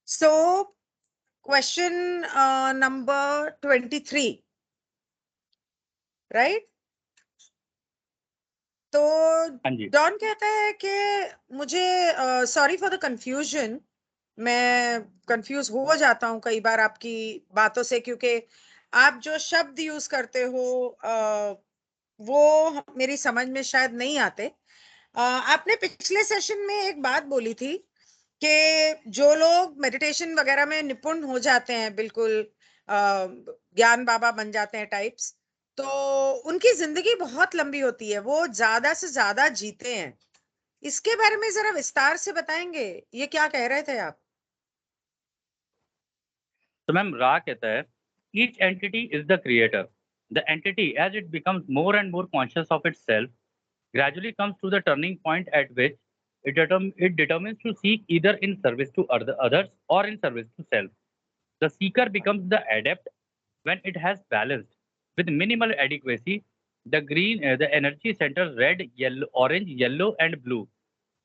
So, question number 23, right? तो हाँ जी। Don कहता है कि मुझे सॉरी फॉर द कंफ्यूजन, मैं कंफ्यूज हो जाता हूँ कई बार आपकी बातों से, क्योंकि आप जो शब्द यूज करते हो वो मेरी समझ में शायद नहीं आते। आपने पिछले सेशन में एक बात बोली थी कि जो लोग मेडिटेशन वगैरह में निपुण हो जाते हैं, बिल्कुल ज्ञान बाबा बन जाते हैं टाइप्स, तो उनकी जिंदगी बहुत लंबी होती है, वो ज्यादा से ज्यादा जीते हैं। इसके बारे में जरा विस्तार से बताएंगे, ये क्या कह रहे थे आप? तो मैम रा कहता है each entity is the creator the entity as it becomes more and more conscious of itself gradually comes to the turning point at which it determines to seek either in service to others or in service to self. The seeker becomes the adept when it has balanced with minimal adequacy the energy centers red, yellow, orange, yellow, and blue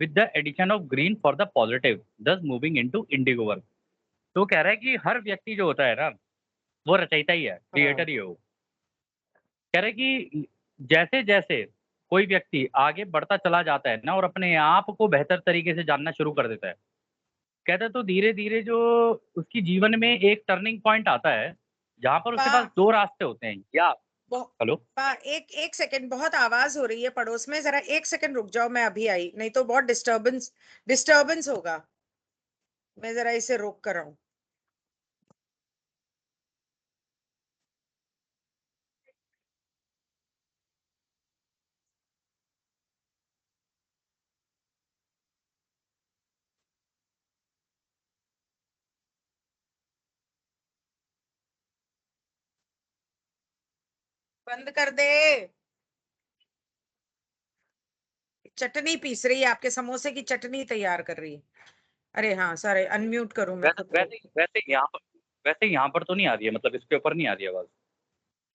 with the addition of green for the positive, thus moving into indigo work. तो कह रहा है कि हर व्यक्ति जो होता है ना वो रचयिता ही है, हाँ, क्रिएटर ही है वो। कह रहे कि जैसे जैसे कोई व्यक्ति आगे बढ़ता चला जाता है ना और अपने आप को बेहतर तरीके से जानना शुरू कर देता है, कहता है तो धीरे धीरे जो उसकी जीवन में एक टर्निंग पॉइंट आता है जहां पर उसके पा, पास दो रास्ते होते हैं या बहु- हेलो। एक एक सेकंड, बहुत आवाज हो रही है पड़ोस में, जरा एक सेकंड रुक जाओ, मैं अभी आई, नहीं तो बहुत डिस्टरबेंस डिस्टरबेंस होगा। मैं जरा इसे रोक कर रहा हूँ। बंद कर दे। चटनी पीस रही है, आपके समोसे की चटनी तैयार कर रही है। अरे हाँ, सॉरी, अनम्यूट करूं मैं वैसे खुद को। वैसे वैसे यहाँ पर तो नहीं आ रही है, मतलब इसके ऊपर नहीं आ रही आवाज।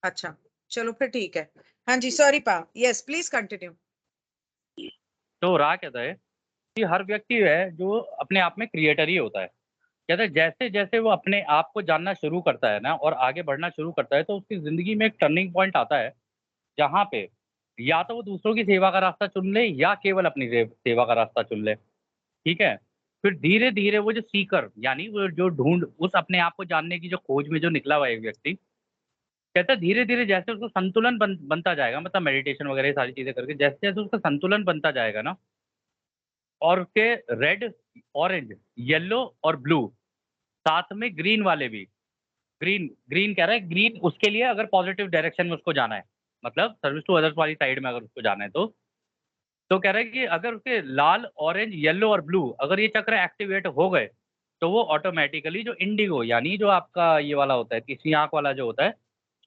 अच्छा, चलो फिर ठीक है। हाँ जी, सॉरी पा, यस प्लीज कंटिन्यू। तो रहा कहता है कि हर व्यक्ति है जो अपने आप में क्रिएटर ही होता है। कहते हैं जैसे जैसे वो अपने आप को जानना शुरू करता है ना और आगे बढ़ना शुरू करता है तो उसकी जिंदगी में एक टर्निंग पॉइंट आता है जहाँ पे या तो वो दूसरों की सेवा का रास्ता चुन ले या केवल अपनी सेवा का रास्ता चुन ले। ठीक है। फिर धीरे धीरे वो जो सीकर यानी वो जो ढूंढ उस अपने आप को जानने की जो खोज में जो निकला हुआ है एक व्यक्ति, कहता है धीरे धीरे जैसे उसको संतुलन बनता जाएगा, मतलब मेडिटेशन वगैरह ये सारी चीजें करके जैसे जैसे उसका संतुलन बनता जाएगा ना और उसके रेड, ऑरेंज, येलो और ब्लू, साथ में ग्रीन वाले भी, ग्रीन ग्रीन कह रहा है ग्रीन उसके लिए अगर पॉजिटिव डायरेक्शन में उसको जाना है, मतलब सर्विस टू अदर्स वाली साइड में अगर उसको जाना है तो कह रहा है कि अगर उसके लाल, ऑरेंज, येलो और ब्लू अगर ये चक्र एक्टिवेट हो गए तो वो ऑटोमेटिकली जो इंडिगो यानी जो आपका ये वाला होता है तीसरी आंख वाला जो होता है,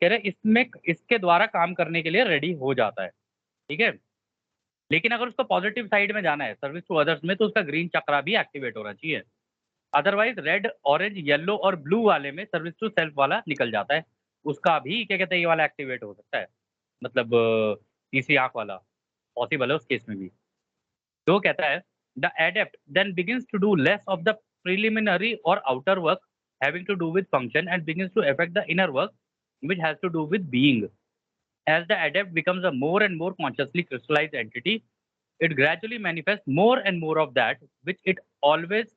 कह रहे हैं इसमें इसके द्वारा काम करने के लिए रेडी हो जाता है। ठीक है। लेकिन अगर उसको पॉजिटिव साइड में जाना है सर्विस टू अदर्स में तो उसका ग्रीन चक्रा भी एक्टिवेट होना चाहिए। अदरवाइज रेड, ऑरेंज, येलो और ब्लू वाले में सर्विस टू सेल्फ वाला निकल जाता है, उसका भी क्या कहते हैं ये वाला एक्टिवेट हो सकता है, मतलब तीसरी आंख वाला पॉसिबल है उस केस में भी। तो कहता है the adept then begins to do less of the preliminary और outer work having to do with function and begins to affect the inner work which has to do with being. As the adept becomes a more and more consciously crystallized entity, it gradually manifests more and more of that which it always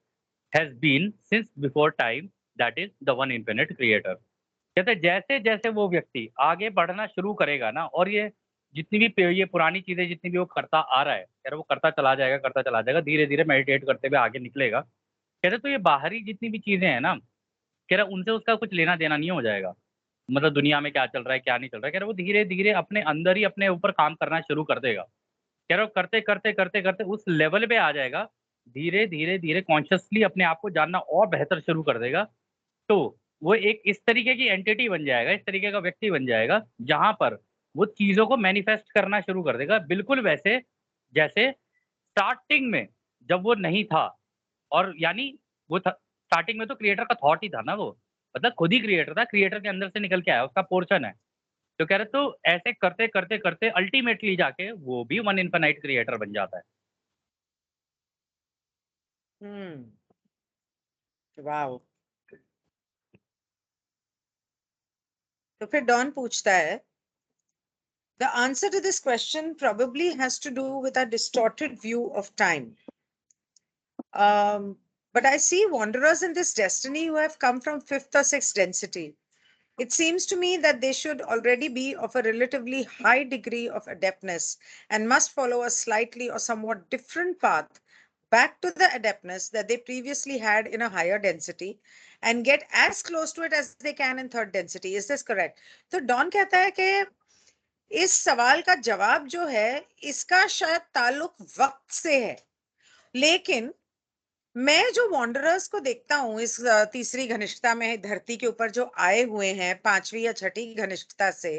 has been since before time, that is the one infinite creator. कहते हैं जैसे जैसे वो व्यक्ति आगे बढ़ना शुरू करेगा ना और ये जितनी भी ये पुरानी चीजें जितनी भी वो करता आ रहा है, कह रहे वो करता चला जाएगा धीरे धीरे मेडिटेट करते हुए आगे निकलेगा। कह रहे तो ये बाहरी जितनी भी चीजें हैं ना, कह रहे उनसे उसका कुछ लेना देना नहीं हो जाएगा, मतलब दुनिया में क्या चल रहा है क्या नहीं चल रहा है, कह रहे वो धीरे धीरे अपने अंदर ही अपने ऊपर काम करना शुरू कर देगा। कह रहे हो करते करते करते करते उस लेवल पे आ जाएगा, धीरे धीरे धीरे कॉन्शियसली अपने आप को जानना और बेहतर शुरू कर देगा। तो वो एक इस तरीके की एंटिटी बन जाएगा, इस तरीके का व्यक्ति बन जाएगा जहां पर वो चीजों को मैनिफेस्ट करना शुरू कर देगा, बिल्कुल वैसे जैसे स्टार्टिंग में जब वो नहीं था। और यानी वो स्टार्टिंग में तो क्रिएटर का थॉट ही था ना वो, मतलब खुद ही क्रिएटर था, क्रिएटर के अंदर से निकल के आया, उसका पोर्शन है। तो कह रहे तो ऐसे करते करते करते अल्टीमेटली जाके वो भी वन इन्फिनाइट क्रिएटर बन जाता है। हम्म, वाओ। तो फिर डॉन पूछता है, the answer to this question probably has to do with a distorted view of time. But I see wanderers in this destiny who have come from fifth or sixth density. It seems to me that they should already be of a relatively high degree of adeptness and must follow a slightly or somewhat different path back to the adeptness that they previously had in a higher density and get as close to it as they can in third density. Is this correct? तो Don कहता है कि इस सवाल का जवाब जो है इसका शायद ताल्लुक वक्त से है, लेकिन मैं जो वॉन्डरर्स को देखता हूँ इस तीसरी घनिष्ठता में धरती के ऊपर जो आए हुए हैं पांचवी या छठी घनिष्ठता से,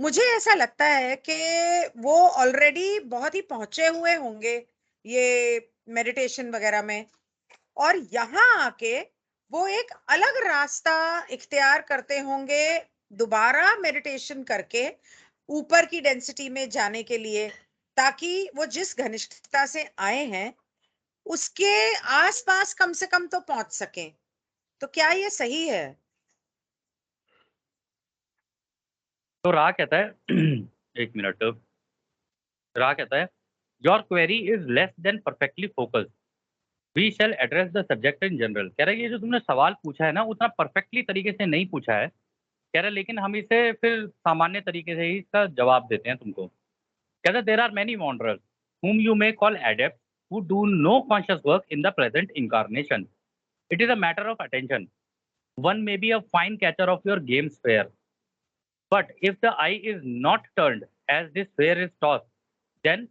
मुझे ऐसा लगता है कि वो ऑलरेडी बहुत ही पहुंचे हुए होंगे ये मेडिटेशन वगैरह में, और यहाँ आके वो एक अलग रास्ता इख्तियार करते होंगे दोबारा मेडिटेशन करके ऊपर की डेंसिटी में जाने के लिए, ताकि वो जिस घनिष्ठता से आए हैं उसके आसपास कम से कम तो पहुंच सकें। तो क्या ये सही है? तो रा कहता है एक मिनट, रा कहता है your query is less than perfectly focused, we shall address the subject in general. कह रहा है ये जो तुमने सवाल पूछा है ना उतना परफेक्टली तरीके से नहीं पूछा है, कह रहा है लेकिन हम इसे फिर सामान्य तरीके से ही इसका जवाब देते हैं तुमको। कहता है there are many wanderers whom you may call adepts who do no conscious work in the present incarnation. It is a matter of attention. One may be a fine catcher of your game sphere, but if the eye is not turned as this sphere is tossed, then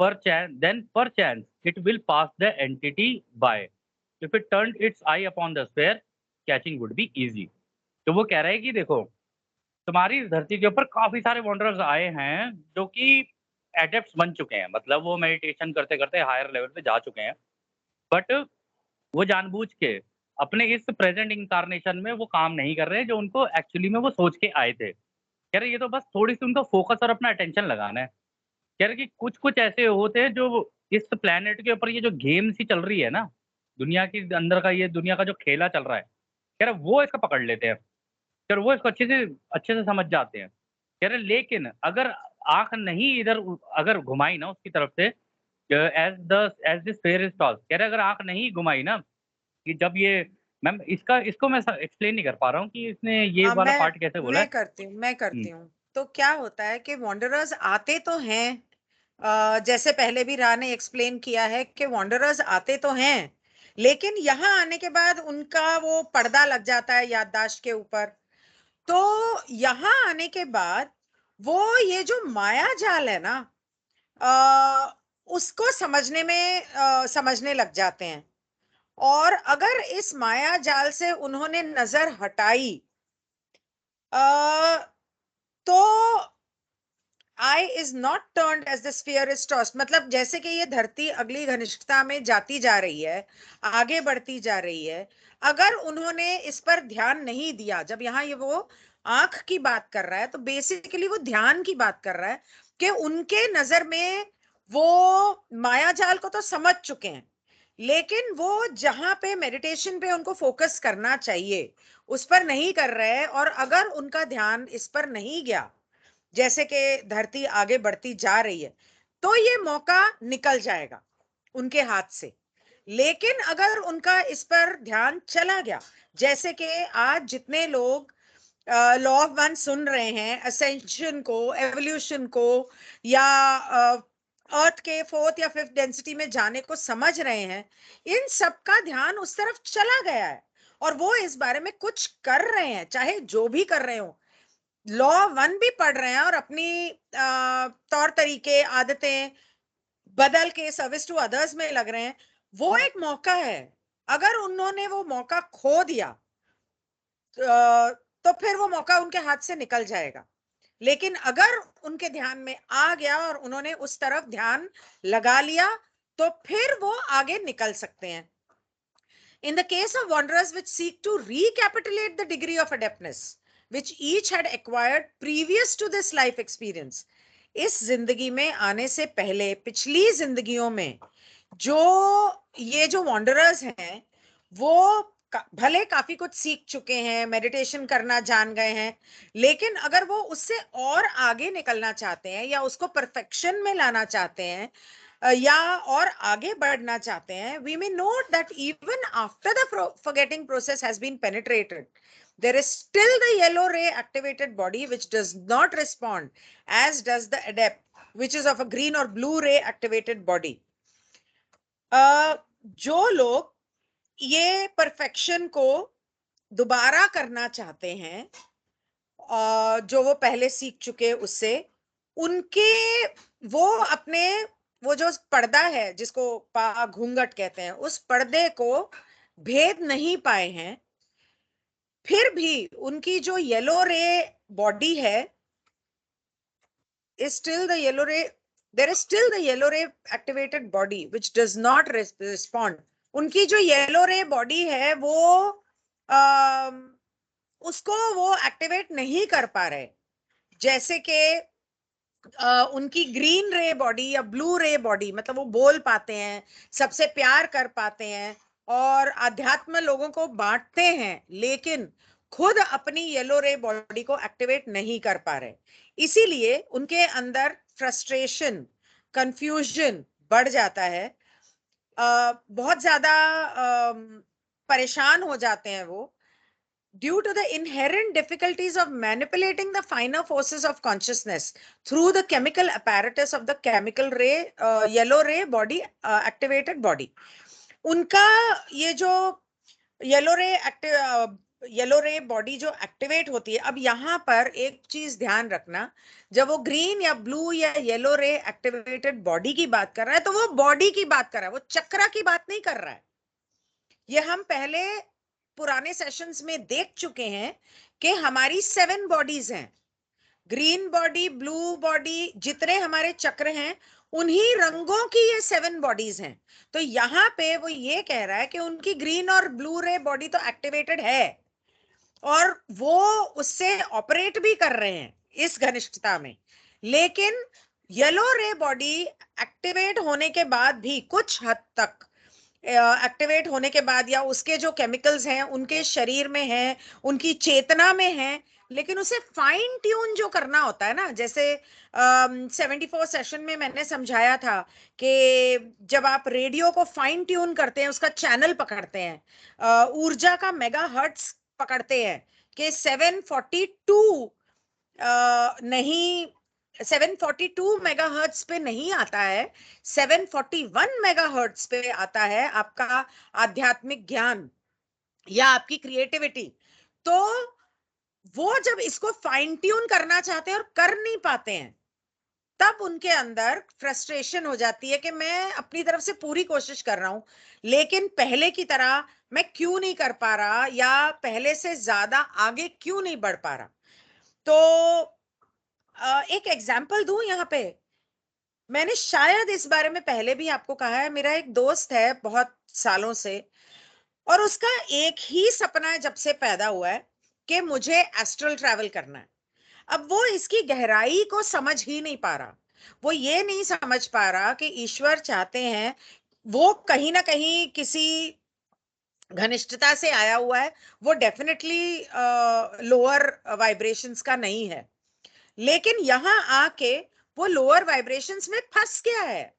perchance it will pass the entity by. If it turned its eye upon the sphere, catching would be easy. तो वो कह रहा है कि देखो तुम्हारी इस धरती के ऊपर काफी सारे वॉन्डरर्स आए हैं जो कि एडेप्ट्स बन चुके हैं, मतलब वो मेडिटेशन करते करते हायर लेवल पे जा चुके हैं, बट वो जानबूझ के अपने इस प्रेजेंट इंकारनेशन में वो काम नहीं कर रहे जो उनको एक्चुअली में वो सोच के आए थे। कह रहे ये तो बस थोड़ी सी उनको फोकस और अपना अटेंशन लगाना है। कह रहे कि कुछ कुछ ऐसे होते हैं जो इस प्लेनेट के ऊपर ये जो गेम्स ही चल रही है ना, दुनिया के अंदर का ये दुनिया का जो खेला चल रहा है, कह रहे वो इसका पकड़ लेते हैं, कह रहे वो इसको अच्छे से समझ जाते हैं। कह रहे लेकिन अगर आँख नहीं इधर अगर घुमाई ना उसकी तरफ से, as this fair is toss, कह रहे अगर आँख नहीं घुमाई ना कि जब ये मैम इसको मैं एक्सप्लेन नहीं कर पा रहा हूँ कि इसने ये हाँ, वाला पार्ट कैसे बोला है। मैं करती हूँ। तो क्या होता है कि वॉन्डरर्स आते तो हैं, जैसे पहले भी रा ने एक्सप्लेन किया है कि वॉन्डरर्स आते तो हैं, लेकिन यहाँ आने के बाद उनका वो पर्दा लग जाता है याददाश्त के ऊपर। तो यहाँ आने के बाद वो ये जो माया जाल है ना, उसको समझने लग जाते हैं, और अगर इस माया जाल से उन्होंने नजर हटाई तो eye is not turned as the sphere is tossed, मतलब जैसे कि ये धरती अगली घनिष्ठता में जाती जा रही है, आगे बढ़ती जा रही है, अगर उन्होंने इस पर ध्यान नहीं दिया, जब यहाँ ये वो आंख की बात कर रहा है तो बेसिकली वो ध्यान की बात कर रहा है कि उनके नजर में वो मायाजाल को तो समझ चुके हैं, लेकिन वो जहां पे मेडिटेशन पे उनको फोकस करना चाहिए उस पर नहीं कर रहे हैं, और अगर उनका ध्यान इस पर नहीं गया जैसे कि धरती आगे बढ़ती जा रही है तो ये मौका निकल जाएगा उनके हाथ से। लेकिन अगर उनका इस पर ध्यान चला गया, जैसे कि आज जितने लोग लॉ ऑफ वन सुन रहे हैं, असेंशन को, एवोल्यूशन को, या अर्थ के फोर्थ या फिफ्थ डेंसिटी में जाने को समझ रहे हैं, इन सब का ध्यान उस तरफ चला गया है और वो इस बारे में कुछ कर रहे हैं, चाहे जो भी कर रहे हो, लॉ वन भी पढ़ रहे हैं और अपनी तौर तरीके आदतें बदल के सर्विस टू अदर्स में लग रहे हैं। वो एक मौका है, अगर उन्होंने वो मौका खो दिया तो फिर वो मौका उनके हाथ से निकल जाएगा। लेकिन अगर उनके ध्यान में आ गया और उन्होंने उस तरफ ध्यान लगा लिया तो फिर वो आगे निकल सकते हैं। In the case of wanderers which seek to recapitulate the degree of adeptness which each had acquired previous to this life experience, इस जिंदगी में आने से पहले पिछली जिंदगियों में जो ये जो wanderers हैं वो भले काफी कुछ सीख चुके हैं, मेडिटेशन करना जान गए हैं, लेकिन अगर वो उससे और आगे निकलना चाहते हैं या उसको परफेक्शन में लाना चाहते हैं या और आगे बढ़ना चाहते हैं, we may note that even after the forgetting process has been penetrated, there is still the yellow ray activated body which does not respond as does the adept, which is of a green or blue ray activated body. जो लोग ये perfection को दोबारा करना चाहते हैं, जो वो पहले सीख चुके उससे, उनके वो अपने वो जो पर्दा है जिसको घूंघट कहते हैं, उस पर्दे को भेद नहीं पाए हैं, फिर भी उनकी जो येलो रे बॉडी है is still the yellow ray, there is still the yellow ray activated body which does not respond. उनकी जो येलो रे बॉडी है वो उसको वो एक्टिवेट नहीं कर पा रहे, जैसे कि उनकी ग्रीन रे बॉडी या ब्लू रे बॉडी, मतलब वो बोल पाते हैं, सबसे प्यार कर पाते हैं और आध्यात्म लोगों को बांटते हैं, लेकिन खुद अपनी येलो रे बॉडी को एक्टिवेट नहीं कर पा रहे। इसीलिए उनके अंदर फ्रस्ट्रेशन, कंफ्यूजन बढ़ जाता है, बहुत ज्यादा परेशान हो जाते हैं वो, due to the inherent difficulties of manipulating the finer forces of consciousness through the chemical apparatus of the chemical ray, yellow ray body, activated body. उनका ये जो येलो रे बॉडी जो एक्टिवेट होती है, अब यहाँ पर एक चीज ध्यान रखना, जब वो ग्रीन या ब्लू या येलो रे एक्टिवेटेड बॉडी की बात कर रहा है तो वो बॉडी की बात कर रहा है, वो चक्र की बात नहीं कर रहा है। ये हम पहले पुराने सेशंस में देख चुके हैं कि हमारी 7 बॉडीज हैं, ग्रीन बॉडी, ब्लू बॉडी, जितने हमारे चक्र हैं उन्हीं रंगों की ये 7 बॉडीज हैं। तो यहाँ पे वो ये कह रहा है कि उनकी ग्रीन और ब्लू रे बॉडी तो एक्टिवेटेड है और वो उससे ऑपरेट भी कर रहे हैं इस घनिष्ठता में, लेकिन येलो रे बॉडी एक्टिवेट होने के बाद भी कुछ हद तक एक्टिवेट होने के बाद या उसके जो केमिकल्स हैं उनके शरीर में हैं, उनकी चेतना में हैं, लेकिन उसे फाइन ट्यून जो करना होता है ना, जैसे 74 सेशन में मैंने समझाया था कि जब आप रेडियो को फाइन ट्यून करते हैं, उसका चैनल पकड़ते हैं, ऊर्जा का मेगा हर्ट्स पकड़ते हैं कि 742 नहीं, 742 मेगाहर्ट्ज पे नहीं आता है, 741 मेगाहर्ट्ज पे आता है आपका आध्यात्मिक ज्ञान या आपकी क्रिएटिविटी। तो वो जब इसको फाइन ट्यून करना चाहते हैं और कर नहीं पाते हैं, तब उनके अंदर फ्रस्ट्रेशन हो जाती है कि मैं अपनी तरफ से पूरी कोशिश कर रहा हूं, लेकिन पहले की तरह मैं क्यों नहीं कर पा रहा या पहले से ज्यादा आगे क्यों नहीं बढ़ पा रहा। तो एक एग्जाम्पल दूं यहाँ पे, मैंने शायद इस बारे में पहले भी आपको कहा है, मेरा एक दोस्त है बहुत सालों से और उसका एक ही सपना है जब से पैदा हुआ है कि मुझे एस्ट्रल ट्रैवल करना है। अब वो इसकी गहराई को समझ ही नहीं पा रहा, वो ये नहीं समझ पा रहा कि ईश्वर चाहते हैं, वो कहीं ना कहीं किसी घनिष्ठता से आया हुआ है, वो डेफिनेटली लोअर वाइब्रेशंस का नहीं है, लेकिन यहां आके वो लोअर वाइब्रेशंस में फंस गया है।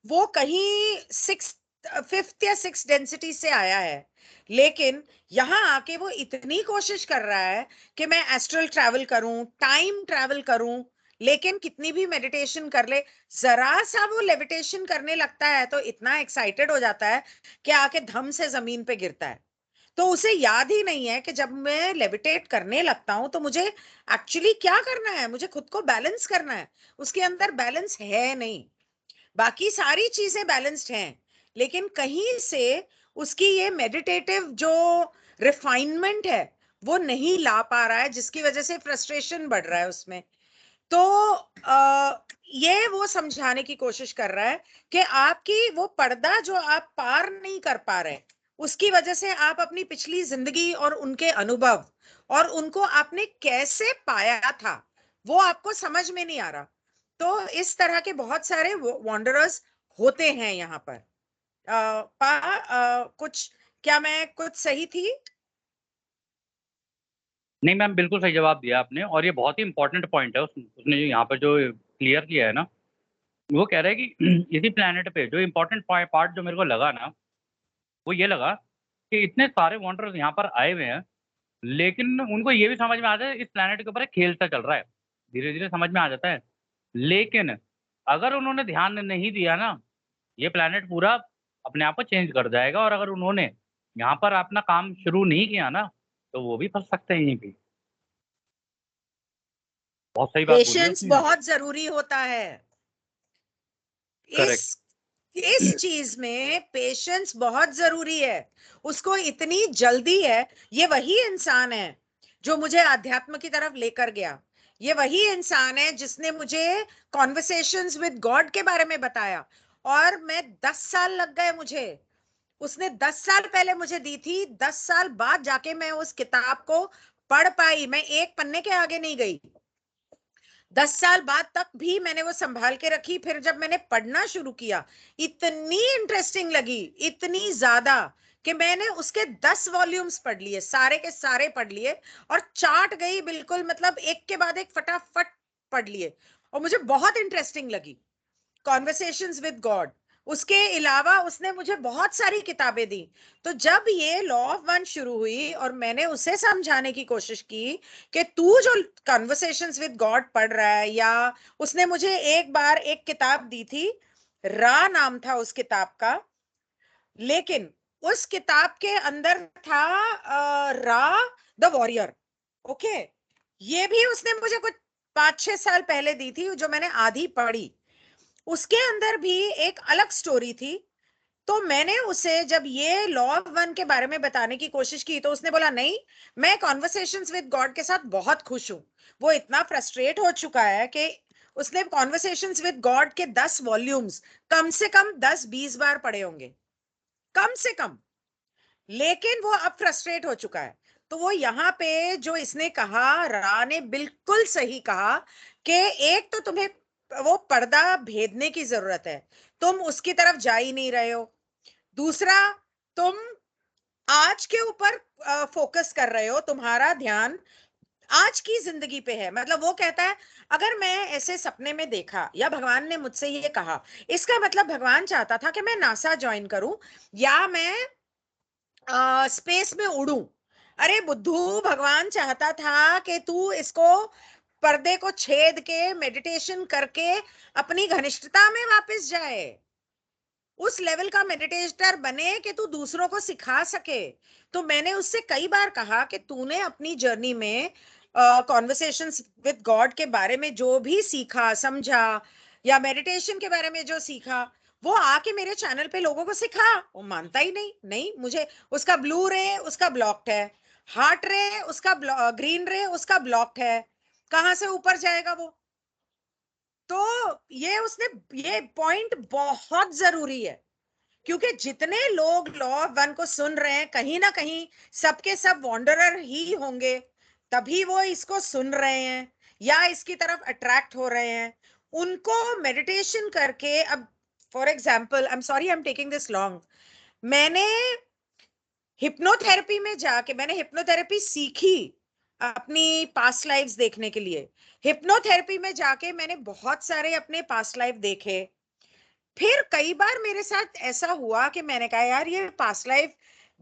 वो कहीं 5th या 6th डेंसिटी से आया है, लेकिन यहां आके वो इतनी कोशिश कर रहा है कि मैं एस्ट्रल ट्रैवल करूं, टाइम ट्रैवल करूं, लेकिन कितनी भी मेडिटेशन कर ले, जरा सा वो लेविटेशन करने लगता है तो इतना एक्साइटेड हो जाता है कि आके धम से जमीन पे गिरता है। तो उसे याद ही नहीं है कि जब मैं लेविटेट करने लगता हूं तो मुझे एक्चुअली क्या करना है, मुझे खुद को बैलेंस करना है। उसके अंदर बैलेंस है नहीं, बाकी सारी चीजें बैलेंस्ड हैं, लेकिन कहीं से उसकी ये मेडिटेटिव जो रिफाइनमेंट है वो नहीं ला पा रहा है, जिसकी वजह से फ्रस्ट्रेशन बढ़ रहा है उसमें। तो ये वो समझाने की कोशिश कर रहा है कि आपकी वो पर्दा जो आप पार नहीं कर पा रहे, उसकी वजह से आप अपनी पिछली जिंदगी और उनके अनुभव और उनको आपने कैसे पाया था वो आपको समझ में नहीं आ रहा। तो इस तरह के बहुत सारे वॉन्डरर्स होते हैं यहाँ पर। कुछ क्या मैं कुछ सही थी? नहीं मैम, बिल्कुल सही जवाब दिया आपने, और ये बहुत ही इंपॉर्टेंट पॉइंट है उसने जो यहाँ पर जो क्लियर किया है ना, वो कह रहा है कि इसी प्लेनेट पे जो इम्पोर्टेंट पार्ट जो मेरे को लगा ना, वो ये लगा कि इतने सारे वॉन्डर्स यहाँ पर आए हुए हैं, लेकिन उनको ये भी समझ में आ जाता है इस प्लेनेट के ऊपर एक खेल सा चल रहा है, धीरे धीरे समझ में आ जाता है। लेकिन अगर उन्होंने ध्यान नहीं दिया ना, ये प्लेनेट पूरा अपने आप को चेंज कर जाएगा, और अगर उन्होंने यहाँ पर अपना काम शुरू नहीं किया ना, तो वो भी फंस सकते हैं यहीं पे। बहुत सही बात बोली है पेशेंस उसने यहाँ पे। बहुत जरूरी होता है। इस करेक्ट। इस चीज में पेशेंस बहुत जरूरी है। उसको इतनी जल्दी है। ये वही इंसान है जो मुझे आध्यात्म की तरफ लेकर गया। ये वही इंसान है जिसने मुझे कॉन्वर्सेशंस विद गॉड के बारे में बताया। और मैं 10 साल लग गए मुझे। उसने 10 साल पहले मुझे दी थी, 10 साल बाद जाके मैं उस किताब को पढ़ पाई। मैं एक पन्ने के आगे नहीं गई। 10 साल बाद तक भी मैंने वो संभाल के रखी। फिर जब मैंने पढ़ना शुरू किया, इतनी इंटरेस्टिंग लगी, इतनी ज्यादा, कि मैंने उसके 10 वॉल्यूम्स पढ़ लिए, सारे के सारे पढ़ लिए। और चाट गई बिल्कुल, मतलब एक के बाद एक फटाफट पढ़ लिए। और मुझे बहुत इंटरेस्टिंग लगी कॉन्वर्सेशंस विद गॉड। उसके अलावा उसने मुझे बहुत सारी किताबें दी। तो जब ये लॉ ऑफ वन शुरू हुई और मैंने उसे समझाने की कोशिश की कि तू जो कॉन्वर्सेशंस विद गॉड पढ़ रहा है, या उसने मुझे एक बार एक किताब दी थी, रा नाम था उस किताब का। लेकिन उस किताब के अंदर था रा द वॉरियर। ओके। ये भी उसने मुझे कुछ 5-6 साल पहले दी थी, जो मैंने आधी पढ़ी। उसके अंदर भी एक अलग स्टोरी थी। तो मैंने उसे जब ये लॉ ऑफ वन के बारे में बताने की कोशिश की, तो उसने बोला नहीं, मैं कॉन्वर्सेशंस विद गॉड के साथ बहुत खुश हूं। वो इतना फ्रस्ट्रेट हो चुका है कि उसने कॉन्वर्सेशंस विद गॉड के 10 वॉल्यूम्स कम से कम 10-20 बार पढ़े होंगे, कम से कम। लेकिन वो अब फ्रस्ट्रेट हो चुका है। तो वो यहाँ पे जो इसने कहा, रा ने बिल्कुल सही कहा कि एक तो तुम्हें वो पर्दा भेदने की जरूरत है। तुम उसकी तरफ जा ही नहीं रहे हो। दूसरा, तुम आज के ऊपर फोकस कर रहे हो। तुम्हारा ध्यान आज की जिंदगी पे है। मतलब वो कहता है, अगर मैं ऐसे सपने में देखा या भगवान ने मुझसे ये कहा, इसका मतलब भगवान चाहता था कि मैं नासा ज्वाइन करूं, या मैं स्पेस में उड़ूं। अरे बुद्धू, भगवान चाहता था कि तू इसको, पर्दे को छेद के मेडिटेशन करके अपनी घनिष्ठता में वापस जाए। उस लेवल का मेडिटेटर बने कि तू दूसरों को सिखा सके। तो मैंने उससे कई बार कहा कि तूने अपनी जर्नी में कॉन्वर्सेशंस विद गॉड के बारे में जो भी सीखा समझा, या मेडिटेशन के बारे में जो सीखा, वो आके मेरे चैनल पे लोगों को सिखा। वो मानता ही नहीं। नहीं, मुझे उसका ब्लू रे उसका ब्लॉक्ड है, हार्ट रे उसका ग्रीन रे उसका ब्लॉक्ड है। कहां से ऊपर जाएगा वो? तो ये पॉइंट बहुत जरूरी है। क्योंकि जितने लोग लॉ ऑफ वन को सुन रहे हैं, कहीं ना कहीं सबके सब वॉन्डरर ही होंगे। तभी वो इसको सुन रहे हैं या इसकी तरफ अट्रैक्ट हो रहे हैं। उनको मेडिटेशन करके, अब for example, I am sorry I am taking this long, मैंने हिप्नोथेरेपी में जाके, मैंने हिप्नोथेरेपी सीखी अपनी पास्ट लाइव्स देखने के लिए। हिप्नोथेरेपी में जाके मैंने बहुत सारे अपने पास्ट लाइफ देखे। फिर कई बार मेरे साथ ऐसा हुआ कि मैंने कहा यार, ये पास्ट लाइफ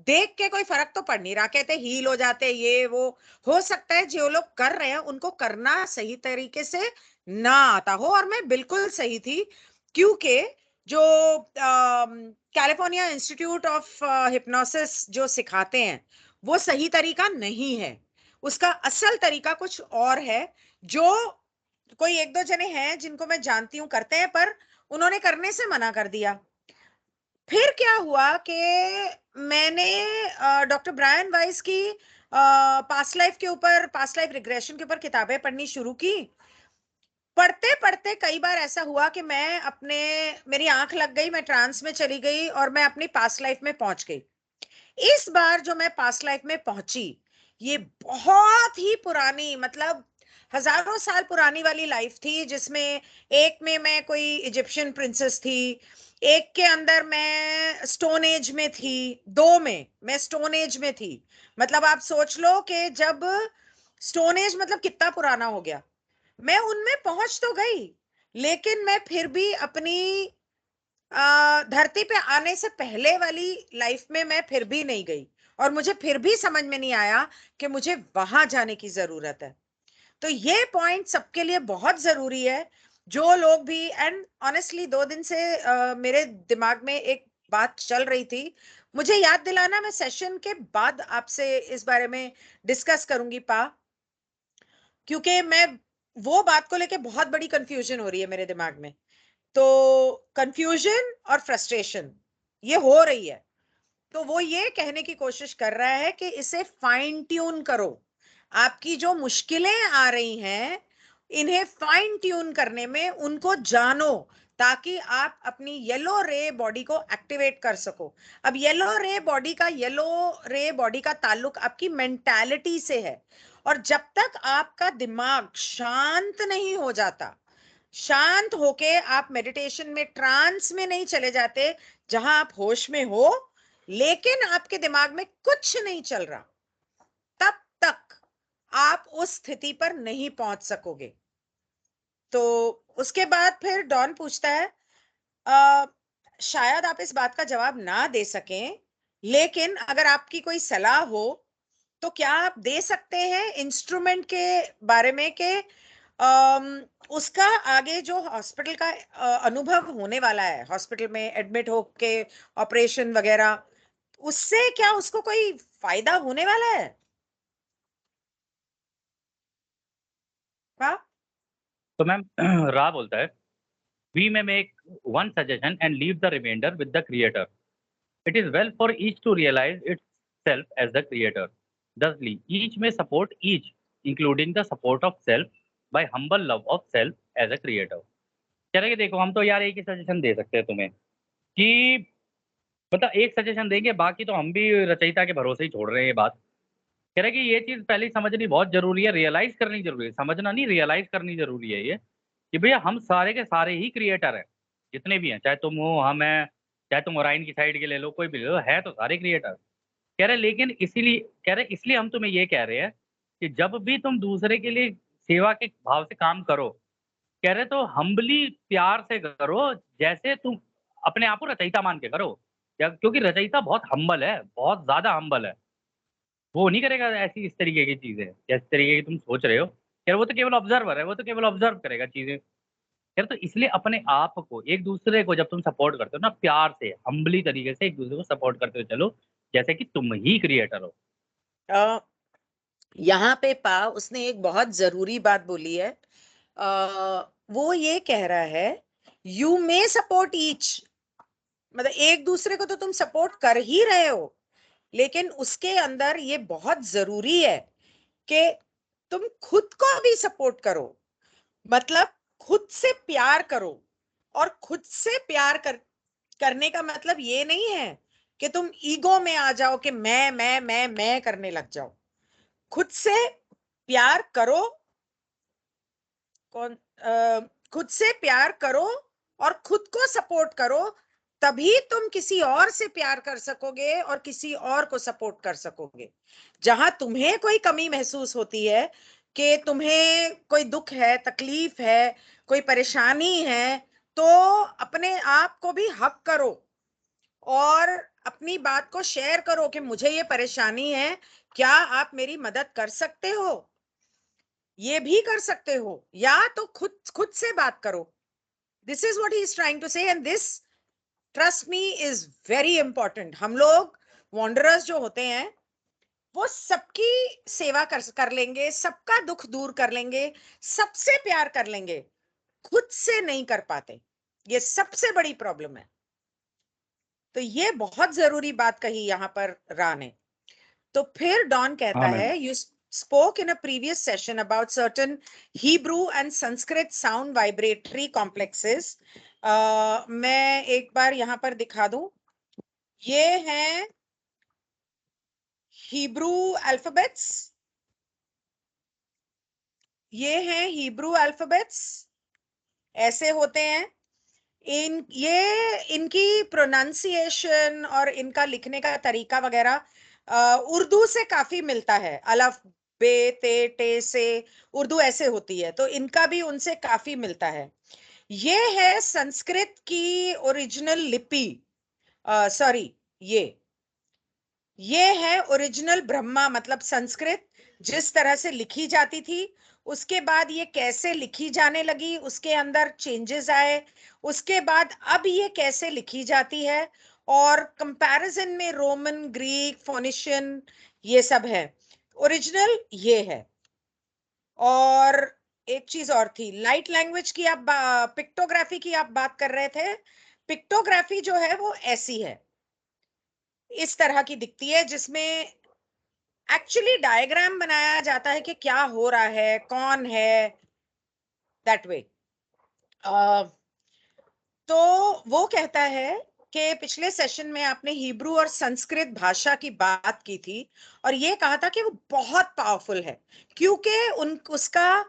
देख के कोई फर्क तो पड़ नहीं रहा। कहते हील हो जाते, ये वो। हो सकता है जो लोग कर रहे हैं उनको करना सही तरीके से ना आता हो, और मैं बिल्कुल सही थी। क्योंकि जो कैलिफोर्निया इंस्टीट्यूट ऑफ हिप्नोसिस जो सिखाते हैं, वो सही तरीका नहीं है। उसका असल तरीका कुछ और है। जो कोई एक दो जने हैं जिनको मैं जानती हूं करते हैं, पर उन्होंने करने से मना कर दिया। फिर क्या हुआ कि मैंने डॉक्टर ब्रायन वाइस की पास्ट लाइफ के ऊपर, पास्ट लाइफ रिग्रेशन के ऊपर किताबें पढ़नी शुरू की। पढ़ते पढ़ते कई बार ऐसा हुआ कि मैं अपने, मेरी आंख लग गई, मैं ट्रांस में चली गई और मैं अपनी पास्ट लाइफ में पहुंच गई। इस बार जो मैं पास्ट लाइफ में पहुंची, ये बहुत ही पुरानी, मतलब हजारों साल पुरानी वाली लाइफ थी, जिसमें एक में मैं कोई इजिप्शियन प्रिंसेस थी, एक के अंदर मैं स्टोन एज में थी, दो में मैं स्टोन एज में थी। मतलब आप सोच लो कि जब स्टोन एज मतलब कितना पुराना हो गया, मैं उनमें पहुंच तो गई, लेकिन मैं फिर भी अपनी धरती पे आने से पहले वाली लाइफ में मैं फिर भी नहीं गई, और मुझे फिर भी समझ में नहीं आया कि मुझे वहां जाने की जरूरत है। तो ये पॉइंट सबके लिए बहुत जरूरी है। जो लोग भी, एंड ऑनेस्टली 2 दिन से मेरे दिमाग में एक बात चल रही थी, मुझे याद दिलाना, मैं सेशन के बाद आपसे इस बारे में डिस्कस करूंगी पा, क्योंकि मैं वो बात को लेके बहुत बड़ी कंफ्यूजन हो रही है मेरे दिमाग में। तो कंफ्यूजन और फ्रस्ट्रेशन ये हो रही है। तो वो ये कहने की कोशिश कर रहा है कि इसे फाइन ट्यून करो। आपकी जो मुश्किलें आ रही हैं, इन्हें फाइन ट्यून करने में उनको जानो, ताकि आप अपनी येलो रे बॉडी को एक्टिवेट कर सको। अब येलो रे बॉडी का ताल्लुक आपकी मेंटालिटी से है, और जब तक आपका दिमाग शांत नहीं हो जाता, शांत होके आप मेडिटेशन में, ट्रांस में नहीं चले जाते, जहां आप होश में हो लेकिन आपके दिमाग में कुछ नहीं चल रहा, तब तक आप उस स्थिति पर नहीं पहुंच सकोगे। तो उसके बाद फिर डॉन पूछता है, अ, शायद आप इस बात का जवाब ना दे सकें, लेकिन अगर आपकी कोई सलाह हो तो क्या आप दे सकते हैं इंस्ट्रूमेंट के बारे में, कि उसका आगे जो हॉस्पिटल का अनुभव होने वाला है, हॉस्पिटल में एडमिट होके ऑपरेशन वगैरह, उससे क्या उसको कोई फायदा होने वाला है? हाँ। तो मैम रा बोलता है, we may make one suggestion and leave the remainder with the creator. It is well for each to realize itself as the creator. Thusly, each may support each, including the support of self, by humble love of self as a creator. कह रहे कि देखो, हम तो यार एक ही suggestion दे सकते हैं तुम्हें, कि मतलब एक सजेशन देंगे, बाकी तो हम भी रचयिता के भरोसे ही छोड़ रहे हैं ये बात। कह रहे कि ये चीज़ पहले ही समझनी बहुत ज़रूरी है, रियलाइज़ करनी ज़रूरी है, समझना नहीं, रियलाइज़ करनी ज़रूरी है ये, कि भैया हम सारे के सारे ही क्रिएटर हैं, जितने भी हैं, चाहे तुम हो, हम हैं, चाहे तुम ओराइन की साइड के ले लो, कोई भी ले लो, है तो सारे क्रिएटर। कह रहे लेकिन इसीलिए, कह रहे इसलिए हम तुम्हें ये कह रहे हैं कि जब भी तुम दूसरे के लिए सेवा के भाव से काम करो, कह रहे तो हम्बली प्यार से करो, जैसे तुम अपने आप को रचयिता मान के करो। क्योंकि रचयिता बहुत हम्बल है, बहुत ज़्यादा हम्बल है। वो नहीं करेगा ऐसी इस तरीके की चीज़ें, जिस तरीके की तुम सोच रहे हो। यार वो तो केवल ऑब्ज़र्वर है, वो तो केवल ऑब्ज़र्व करेगा चीज़ें। यार तो इसलिए अपने आप को, एक-दूसरे को जब तुम सपोर्ट करते हो ना, प्यार से, हम्बली तरीके से एक-दूसरे को सपोर्ट करते हुए चलो, जैसे कि तुम ही क्रिएटर हो। अ, यहाँ पे पा उसने एक बहुत जरूरी बात बोली है। वो ये कह रहा है, यू मे सपोर्ट ईच, मतलब एक दूसरे को तो तुम सपोर्ट कर ही रहे हो, लेकिन उसके अंदर ये बहुत जरूरी है कि तुम खुद को भी सपोर्ट करो। मतलब खुद से प्यार करो, और खुद से प्यार करने का मतलब ये नहीं है कि तुम ईगो में आ जाओ, कि मैं करने लग जाओ। खुद से प्यार करो, कौन खुद से प्यार करो और खुद को सपोर्ट करो, तभी तुम किसी और से प्यार कर सकोगे और किसी और को सपोर्ट कर सकोगे। जहां तुम्हें कोई कमी महसूस होती है, कि तुम्हें कोई दुख है, तकलीफ है, कोई परेशानी है, तो अपने आप को भी हक करो और अपनी बात को शेयर करो कि मुझे ये परेशानी है, क्या आप मेरी मदद कर सकते हो? ये भी कर सकते हो, या तो खुद खुद से बात करो। This is what he is trying to say, and this, trust me, is very important. हम लोग वॉन्डरर्स जो होते हैं, वो सबकी सेवा कर लेंगे, सबका दुख दूर कर लेंगे, सबसे प्यार कर लेंगे, खुद से नहीं कर पाते। ये सबसे बड़ी प्रॉब्लम है। तो ये बहुत जरूरी बात कही यहाँ पर रा ने। तो फिर डॉन कहता हाँ मैम। है, you spoke in a previous session about certain Hebrew and Sanskrit sound vibratory complexes. मैं एक बार यहाँ पर दिखा दूं, ये हैं हिब्रू अल्फाबेट्स, ये हैं हिब्रू अल्फाबेट्स, ऐसे होते हैं। इनकी प्रोनाउंसिएशन और इनका लिखने का तरीका वगैरह उर्दू से काफी मिलता है। अलिफ बे ते टे से उर्दू ऐसे होती है, तो इनका भी उनसे काफी मिलता है। ये है संस्कृत की ओरिजिनल लिपि, सॉरी, ये है ओरिजिनल ब्रह्मा, मतलब संस्कृत जिस तरह से लिखी जाती थी, उसके बाद ये कैसे लिखी जाने लगी, उसके अंदर चेंजेस आए, उसके बाद अब ये कैसे लिखी जाती है, और कंपैरिजन में रोमन, ग्रीक, फोनिशियन, ये सब है। ओरिजिनल ये है। और एक चीज और थी, लाइट लैंग्वेज की आप पिक्टोग्राफी की आप बात कर रहे थे। पिक्टोग्राफी जो है वो ऐसी है, इस तरह की दिखती है, जिसमें एक्चुअली डायग्राम बनाया जाता है कि क्या हो रहा है, कौन है, दैट वे। तो वो कहता है कि पिछले सेशन में आपने हिब्रू और संस्कृत भाषा की बात की थी, और ये कहा था कि वो बहुत पावरफुल है क्योंकि उसका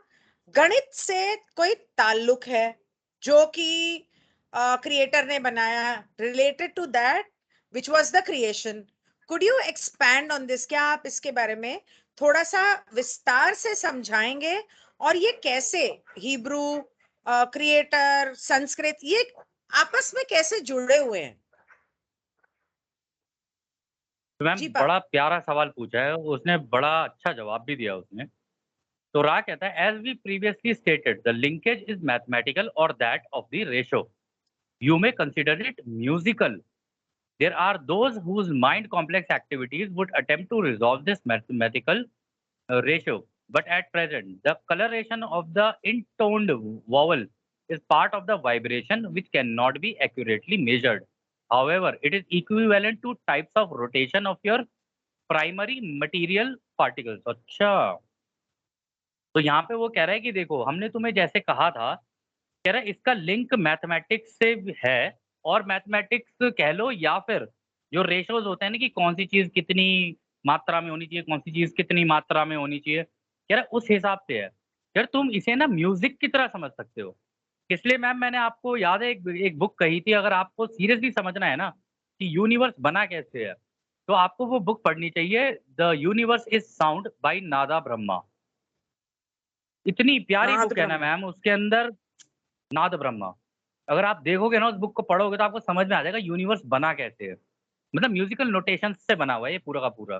गणित से कोई ताल्लुक है, जो कि क्रिएटर ने बनाया, related to that which was the creation. Could you expand on this? क्या आप इसके बारे में थोड़ा सा विस्तार से समझाएंगे, और ये कैसे हिब्रू, क्रिएटर, संस्कृत, ये आपस में कैसे जुड़े हुए हैं? तो मैम जी बड़ा प्यारा सवाल पूछा है, उसने बड़ा अच्छा जवाब भी दिया उसने। तो रा कहता है as we previously stated the linkage is mathematical और that of the ratio you may consider it musical there are those whose mind complex activities would attempt to resolve this mathematical ratio. But at present, the coloration of the intoned vowel is part of the vibration which cannot be accurately measured. However, it is equivalent to types of rotation of your primary material particles. अच्छा, तो यहाँ पे वो कह रहा है कि देखो हमने तुम्हें जैसे कहा था, कह रहा है इसका लिंक मैथमेटिक्स से है, और मैथमेटिक्स कह लो या फिर जो रेशोज होते हैं ना कि कौन सी चीज कितनी मात्रा में होनी चाहिए, कौन सी चीज कितनी मात्रा में होनी चाहिए, कह रहा है उस हिसाब से है। यार तुम इसे ना म्यूजिक की तरह समझ सकते हो। इसलिए मैम मैंने आपको याद है एक बुक कही थी, अगर आपको सीरियसली समझना है ना कि यूनिवर्स बना कैसे है, तो आपको वो बुक पढ़नी चाहिए, the universe is sound by Nada Brahma. इतनी प्यारी नाद बुक है ना ब्रह्मा। मैम, उसके अंदर नाद ब्रह्मा, अगर आप देखोगे ना उस बुक को पढ़ोगे तो आपको समझ में आ जाएगा यूनिवर्स बना कैसे है। मतलब म्यूजिकल नोटेशन से बना हुआ है ये पूरा का पूरा।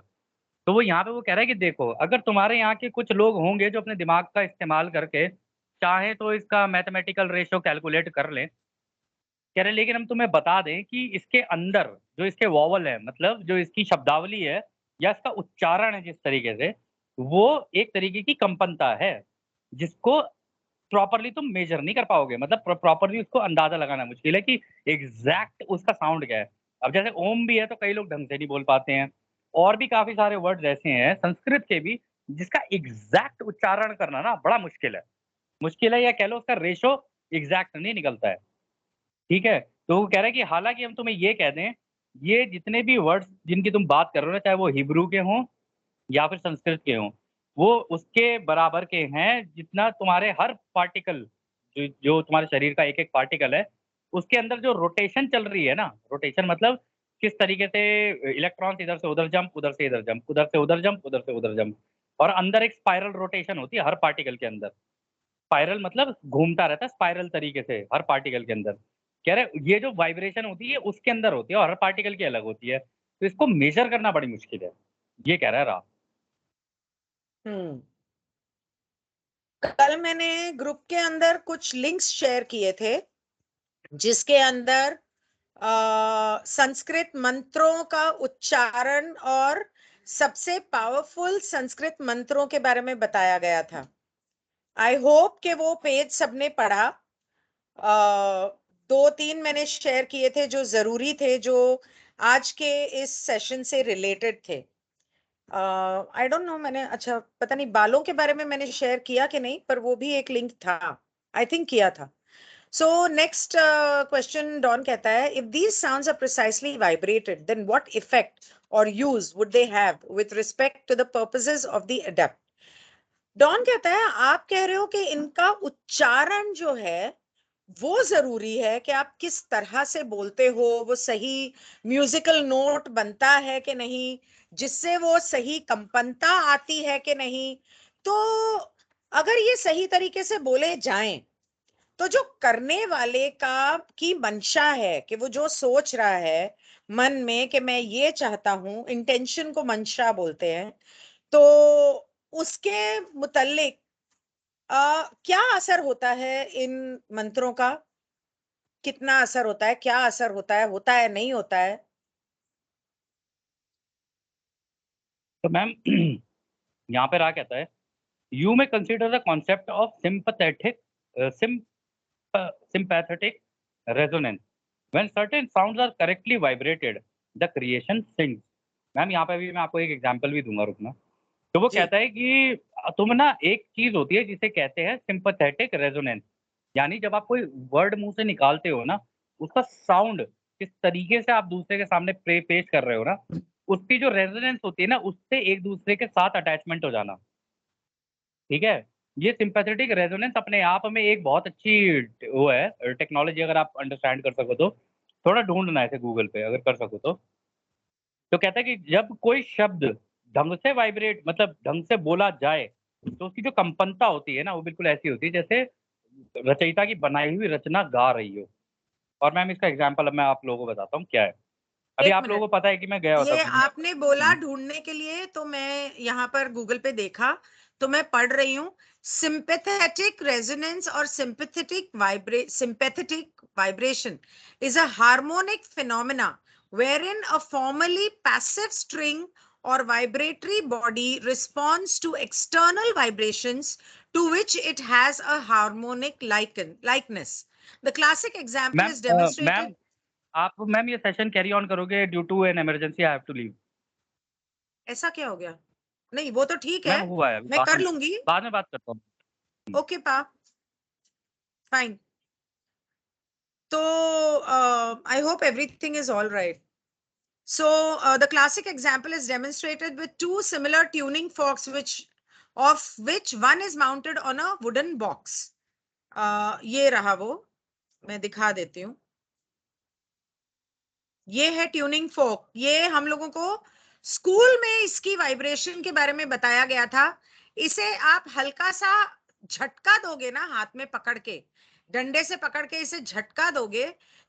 तो वो यहाँ पे वो कह रहा है कि देखो अगर तुम्हारे यहाँ के कुछ लोग होंगे जो अपने दिमाग का इस्तेमाल करके चाहे तो इसका मैथमेटिकल रेशियो कैलकुलेट कर लें, कह रहे हैं, लेकिन हम तुम्हें बता दें कि इसके अंदर जो इसके वॉवल है, मतलब जो इसकी शब्दावली है या इसका उच्चारण है जिस तरीके से, वो एक तरीके की कंपनता है जिसको प्रॉपर्ली तुम मेजर नहीं कर पाओगे। मतलब प्रॉपर्ली उसको अंदाजा लगाना मुश्किल है कि एग्जैक्ट उसका साउंड क्या है। अब जैसे ओम भी है तो कई लोग ढंग से नहीं बोल पाते हैं, और भी काफी सारे वर्ड ऐसे हैं संस्कृत के भी जिसका एग्जैक्ट उच्चारण करना ना बड़ा मुश्किल है। मुश्किल है या कह लो उसका रेशो एग्जैक्ट नहीं निकलता है। ठीक है, तो वो कह रहा है कि हालांकि हम तुम्हें ये कह दें, ये जितने भी वर्ड्स जिनकी तुम बात कर रहे हो ना, चाहे वो हिब्रू के हों या फिर संस्कृत के हों, वो उसके बराबर के हैं जितना तुम्हारे हर पार्टिकल, जो तुम्हारे शरीर का एक एक पार्टिकल है, उसके अंदर जो रोटेशन चल रही है ना, रोटेशन मतलब किस तरीके से इलेक्ट्रॉन्स इधर से उधर जंप, उधर से इधर जंप, उधर से उधर जंप, उधर से उधर जंप, और अंदर एक स्पाइरल रोटेशन होती है हर पार्टिकल के अंदर। स्पाइरल मतलब घूमता रहता है स्पाइरल तरीके से हर पार्टिकल के अंदर। कह रहे ये जो वाइब्रेशन होती है उसके अंदर होती है और हर पार्टिकल की अलग होती है, तो इसको मेजर करना बड़ी मुश्किल है, ये कह रहा है राव। हम्म। कल मैंने ग्रुप के अंदर कुछ लिंक्स शेयर किए थे, जिसके अंदर संस्कृत मंत्रों का उच्चारण और सबसे पावरफुल संस्कृत मंत्रों के बारे में बताया गया था। आई होप कि वो पेज सबने पढ़ा। दो तीन मैंने शेयर किए थे जो जरूरी थे, जो आज के इस सेशन से रिलेटेड थे। आई डोंट नो, मैंने अच्छा पता नहीं बालों के बारे में मैंने शेयर किया कि नहीं, पर वो भी एक लिंक था, आई थिंक किया था। So next question, Don कहता है, if these sounds are precisely vibrated, then what effect or use would they have with respect to the purposes of the adapt? Don कहता है आप कह रहे हो कि इनका उच्चारण जो है वो जरूरी है, कि आप किस तरह से बोलते हो, वो सही म्यूजिकल नोट बनता है कि नहीं, जिससे वो सही कंपनता आती है कि नहीं। तो अगर ये सही तरीके से बोले जाएं तो जो करने वाले का की मंशा है, कि वो जो सोच रहा है मन में कि मैं ये चाहता हूं, इंटेंशन को मंशा बोलते हैं, तो उसके मुतल्लिक क्या असर होता है इन मंत्रों का, कितना असर होता है, क्या असर होता है नहीं होता है? तो मैम यहाँ पे रहा कहता है, you may consider the concept of sympathetic resonance. When certain sounds are correctly vibrated, the creation sings. Ma'am यहाँ पे भी मैं आपको एक एग्जांपल भी दूंगा, रुकना। तो वो जी। कहता है कि तुम ना, एक चीज होती है जिसे कहते हैं सिंपैथेटिक रेजोनेंस, यानी जब आप कोई वर्ड मुंह से निकालते हो ना, उसका साउंड किस तरीके से आप दूसरे के सामने पेश कर रहे हो ना, उसकी जो रेजोनेंस होती है ना, उससे एक दूसरे के साथ अटैचमेंट हो जाना। ठीक है? ये सिम्पैथेटिक रेजोनेंस अपने आप में एक बहुत अच्छी वो है टेक्नोलॉजी, अगर आप अंडरस्टैंड कर सको तो। थोड़ा ढूँढना है इसे गूगल पे अगर कर सको तो। तो कहता है कि जब कोई शब्द ढंग से वाइब्रेट, मतलब ढंग से बोला जाए, तो उसकी जो कंपनता होती है ना, वो बिल्कुल ऐसी होती है जैसे रचयिता की बनाई हुई रचना गा रही हो। और मैम इसका एग्ज़ाम्पल अब मैं आप लोगों को बताता हूँ क्या है। अभी एक आप लोगों मिनट, को पता है कि मैं गया हुआ था ये घूमने। आपने बोला हुँ। ढूंढने के लिए, तो मैं यहाँ पर गूगल पे देखा, तो मैं पढ़ रही हूँ। sympathetic resonance or sympathetic vibration is a harmonic phenomena wherein a formerly passive string or vibratory body responds to external vibrations to which it has a harmonic likeness. The classic example is ma'am demonstrated। आप ma'am ये session carry on करोगे? Due to an emergency I have to leave. ऐसा क्या हो गया? नहीं, वो तो ठीक है, मैम हुआ है, अभी मैं कर लूंगी। बाद में बात करता हूँ। हुँ। ओके पा, फाइन। तो I hope everything is all right. So the classic example is demonstrated with two similar tuning forks, which one is mounted on a wooden box. ये रहा वो, मैं दिखा देती हूँ। ये है ट्यूनिंग फोक। ये हम लोगों को स्कूल में इसकी वाइब्रेशन के बारे में बताया गया था। इसे आप हल्का सा झटका दोगे ना, हाथ में पकड़ के, डंडे से पकड़ के इसे झटका दोगे,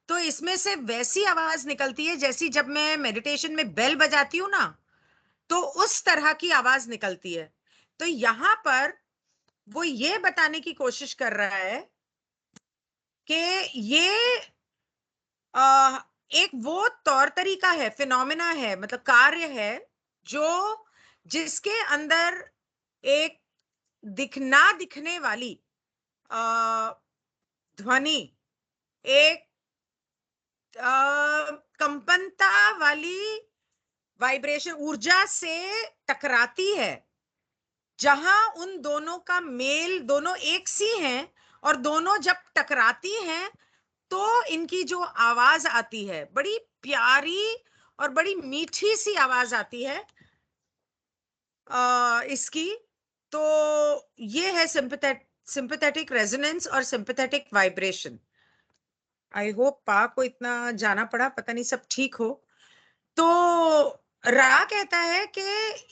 तो इसमें से वैसी आवाज निकलती है जैसी जब मैं मेडिटेशन में बेल बजाती हूँ ना, तो उस तरह की आवाज निकलती है। तो यहाँ पर वो ये बताने की कोशिश कर रहा है कि ये आ, एक वो तौर तरीका है, फिनोमिना है, मतलब कार्य है, जो जिसके अंदर एक दिखना दिखने वाली आ, ध्वनि, एक कंपनता वाली वाइब्रेशन ऊर्जा से टकराती है, जहां उन दोनों का मेल, दोनों एक सी हैं, और दोनों जब टकराती हैं तो इनकी जो आवाज आती है, बड़ी प्यारी और बड़ी मीठी सी आवाज आती है इसकी। तो ये है सिंपैथेटिक रेजोनेंस और सिंपैथेटिक वाइब्रेशन। आई होप पा को इतना जाना पड़ा, पता नहीं सब ठीक हो। तो रा कहता है कि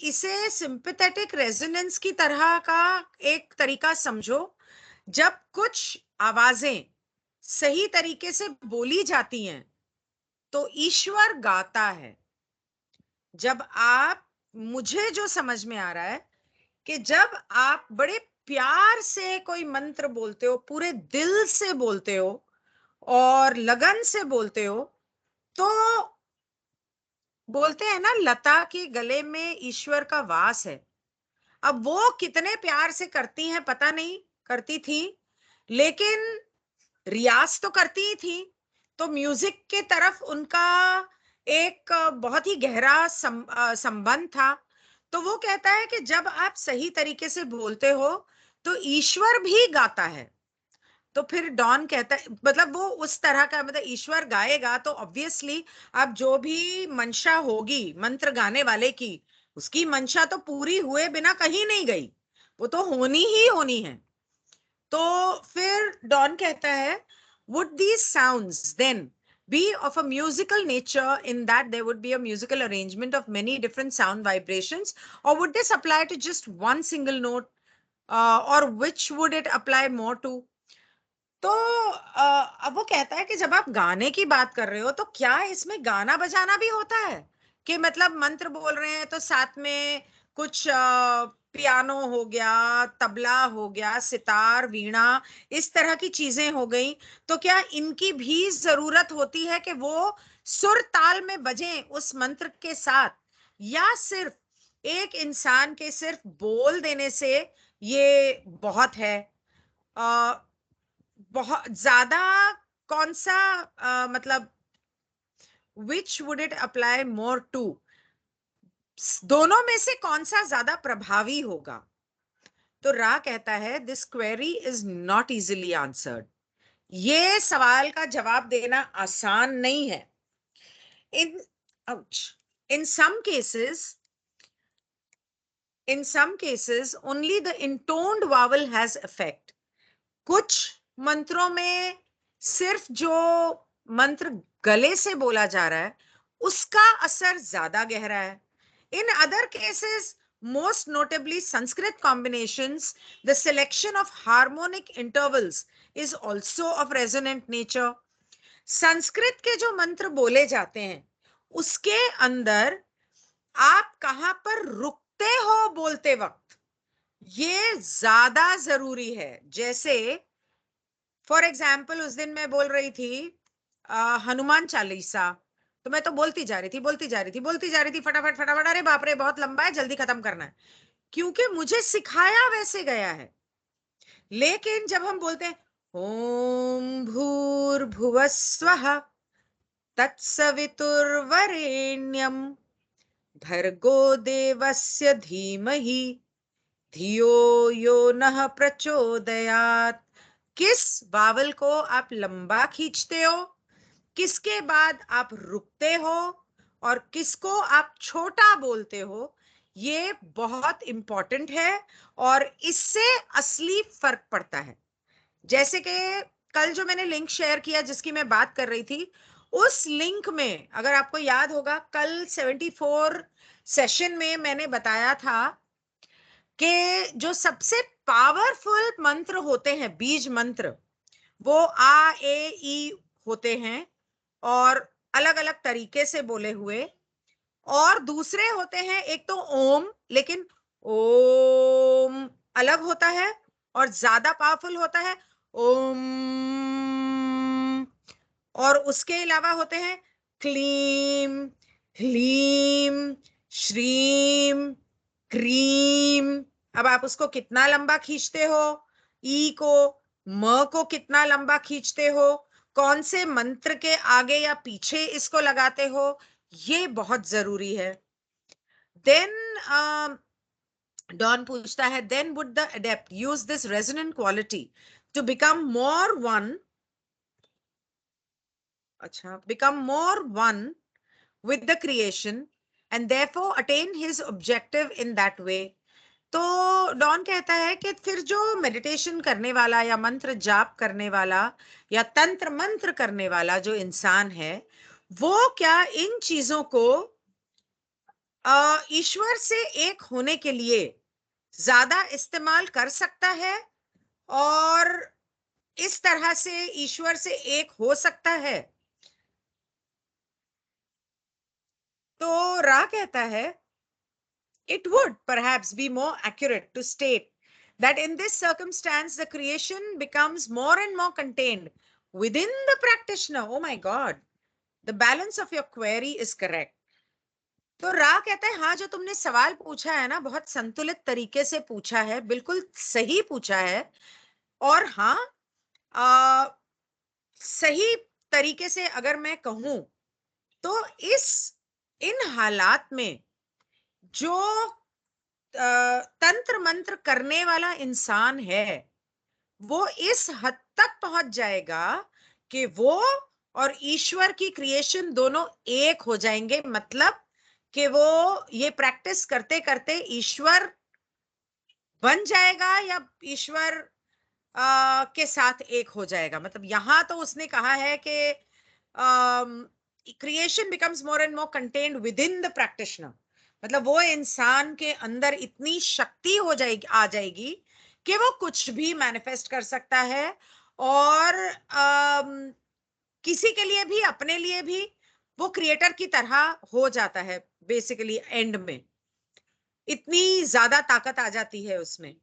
इसे सिंपैथेटिक रेजोनेंस की तरह का एक तरीका समझो। जब कुछ आवाजें सही तरीके से बोली जाती हैं तो ईश्वर गाता है। जब आप, मुझे जो समझ में आ रहा है कि जब आप बड़े प्यार से कोई मंत्र बोलते हो, पूरे दिल से बोलते हो और लगन से बोलते हो, तो बोलते हैं ना, लता के गले में ईश्वर का वास है। अब वो कितने प्यार से करती हैं पता नहीं, करती थी, लेकिन रियाज तो करती ही थी। तो म्यूजिक के तरफ उनका एक बहुत ही गहरा संबंध था। तो वो कहता है कि जब आप सही तरीके से बोलते हो तो ईश्वर भी गाता है। तो फिर डॉन कहता है, मतलब वो उस तरह का, मतलब ईश्वर गाएगा तो ऑब्वियसली अब जो भी मंशा होगी मंत्र गाने वाले की, उसकी मंशा तो पूरी हुए बिना कहीं नहीं गई। वो तो होनी ही होनी है। तो फिर डॉन कहता है, would these sounds then be of a musical nature in that there would be a musical arrangement of many different sound vibrations, or would this apply to just one single note, or which would it apply more to? तो अब वो कहता है कि जब आप गाने की बात कर रहे हो तो क्या इसमें गाना बजाना भी होता है, कि मतलब मंत्र बोल रहे हैं तो साथ में कुछ पियानो हो गया, तबला हो गया, सितार, वीणा, इस तरह की चीजें हो गई, तो क्या इनकी भी जरूरत होती है कि वो सुर ताल में बजें उस मंत्र के साथ, या सिर्फ एक इंसान के सिर्फ बोल देने से ये बहुत है? बहुत ज्यादा कौन सा, मतलब which would it apply more to, दोनों में से कौन सा ज्यादा प्रभावी होगा? तो रा कहता है, this query is not easily answered. ये सवाल का जवाब देना आसान नहीं है। In in some cases only the intoned vowel has effect. कुछ मंत्रों में सिर्फ जो मंत्र गले से बोला जा रहा है उसका असर ज्यादा गहरा है। In other cases, most notably Sanskrit combinations, the selection of harmonic intervals is also of resonant nature. Sanskrit के जो मंत्र बोले जाते हैं उसके अंदर आप कहां पर रुकते हो बोलते वक्त, ये ज्यादा जरूरी है। जैसे फॉर एग्जाम्पल उस दिन मैं बोल रही थी हनुमान चालीसा, तो मैं तो बोलती जा रही थी फटाफट फटाफट, अरे बाप रे बहुत लंबा है, जल्दी खत्म करना है, क्योंकि मुझे सिखाया वैसे गया है। लेकिन जब हम बोलते हैं ओम भूर्भुवस्वः तत्सवितुर्वरेण्यम भर्गो देवस्य धीमहि धियो यो नः प्रचोदयात्, किस वावल को आप लंबा खींचते हो, किसके बाद आप रुकते हो, और किसको आप छोटा बोलते हो, ये बहुत इंपॉर्टेंट है और इससे असली फर्क पड़ता है। जैसे कि कल जो मैंने लिंक शेयर किया जिसकी मैं बात कर रही थी, उस लिंक में अगर आपको याद होगा, कल 74 सेशन में मैंने बताया था कि जो सबसे पावरफुल मंत्र होते हैं, बीज मंत्र, वो आ ए ई होते हैं और अलग अलग तरीके से बोले हुए, और दूसरे होते हैं एक तो ओम, लेकिन ओम अलग होता है और ज्यादा पावरफुल होता है ओम, और उसके अलावा होते हैं क्लीम, ह्लीम, श्रीम, क्रीम। अब आप उसको कितना लंबा खींचते हो, ई को, म को कितना लंबा खींचते हो, कौन से मंत्र के आगे या पीछे इसको लगाते हो, ये बहुत जरूरी है। देन डॉन पूछता है, then would the adept use this resonant quality to become more one, become more one with the creation and therefore attain his objective in that way? तो डॉन कहता है कि फिर जो मेडिटेशन करने वाला या मंत्र जाप करने वाला या तंत्र मंत्र करने वाला जो इंसान है, वो क्या इन चीजों को ईश्वर से एक होने के लिए ज्यादा इस्तेमाल कर सकता है और इस तरह से ईश्वर से एक हो सकता है? तो रा कहता है, it would perhaps be more accurate to state that in this circumstance the creation becomes more and more contained within the practitioner. Oh my God, the balance of your query is correct. तो Ra कहता है, हाँ जो तुमने सवाल पूछा है ना, बहुत संतुलित तरीके से पूछा है, बिल्कुल सही पूछा है, और हाँ आ, सही तरीके से अगर मैं कहूं तो इन हालात में जो तंत्र मंत्र करने वाला इंसान है वो इस हद तक पहुंच जाएगा कि वो और ईश्वर की क्रिएशन दोनों एक हो जाएंगे। मतलब कि वो ये प्रैक्टिस करते करते ईश्वर बन जाएगा या ईश्वर के साथ एक हो जाएगा। मतलब यहां तो उसने कहा है कि creation becomes more and more contained with in the practitioner. मतलब वो इंसान के अंदर इतनी शक्ति हो जाएगी, आ जाएगी कि वो कुछ भी मैनिफेस्ट कर सकता है, और किसी के लिए भी, अपने लिए भी वो क्रिएटर की तरह हो जाता है बेसिकली एंड में। इतनी ज्यादा ताकत आ जाती है उसमें।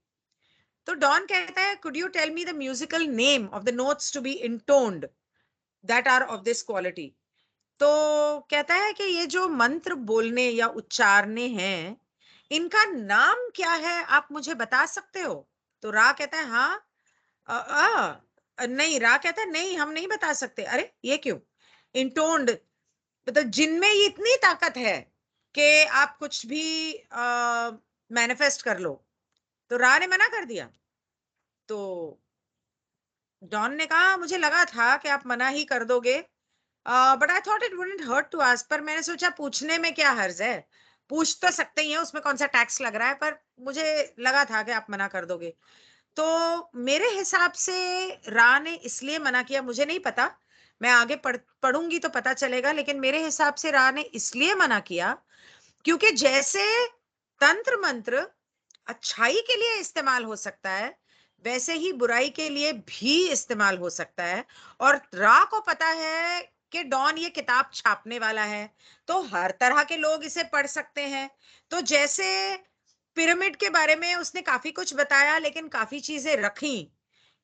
तो डॉन कहता है, could you tell me the musical name of the notes to be intoned that are of this quality. तो कहता है कि ये जो मंत्र बोलने या उच्चारने हैं, इनका नाम क्या है, आप मुझे बता सकते हो। तो रा कहता है हाँ, नहीं। रा कहता है नहीं, हम नहीं बता सकते। अरे ये क्यों? इंटोन्ड मतलब जिनमें ये इतनी ताकत है कि आप कुछ भी मैनिफेस्ट कर लो। तो रा ने मना कर दिया। तो डॉन ने कहा, मुझे लगा था कि आप मना ही कर दोगे, but I thought it wouldn't hurt to ask. पर मैंने सोचा पूछने में क्या हर्ज है, पूछ तो सकते ही हैं, उसमें कौन सा टैक्स लग रहा है। पर मुझे लगा था कि आप मना कर दोगे। तो मेरे हिसाब से रा ने इसलिए मना किया, मुझे नहीं पता, मैं आगे पढ़ूंगी तो पता चलेगा, लेकिन मेरे हिसाब से रा ने इसलिए मना किया क्योंकि जैसे तंत्र मंत्र अच्छाई के लिए इस्तेमाल हो सकता है, वैसे ही बुराई के लिए भी इस्तेमाल हो सकता है। और रा को पता है कि डॉन ये किताब छापने वाला है, तो हर तरह के लोग इसे पढ़ सकते हैं। तो जैसे पिरामिड के बारे में उसने काफी कुछ बताया लेकिन काफी चीजें रखी,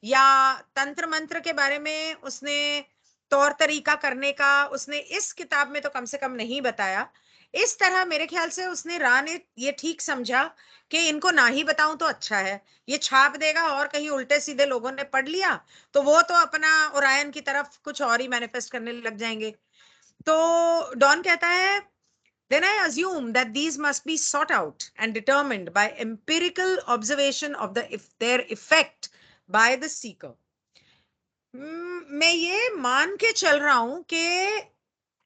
या तंत्र मंत्र के बारे में उसने तौर तरीका करने का उसने इस किताब में तो कम से कम नहीं बताया। इस तरह मेरे ख्याल से उसने रा ने ये ठीक समझा कि इनको ना ही बताऊं तो अच्छा है, ये छाप देगा और कहीं उल्टे सीधे लोगों ने पढ़ लिया तो वो तो अपना ओरायन की तरफ कुछ और ही मैनिफेस्ट करने लग जाएंगे। तो डॉन कहता है, then I assume that these must be sought out and determined by empirical observation of their effect by the seeker। मैं ये मान के चल रहा हूं कि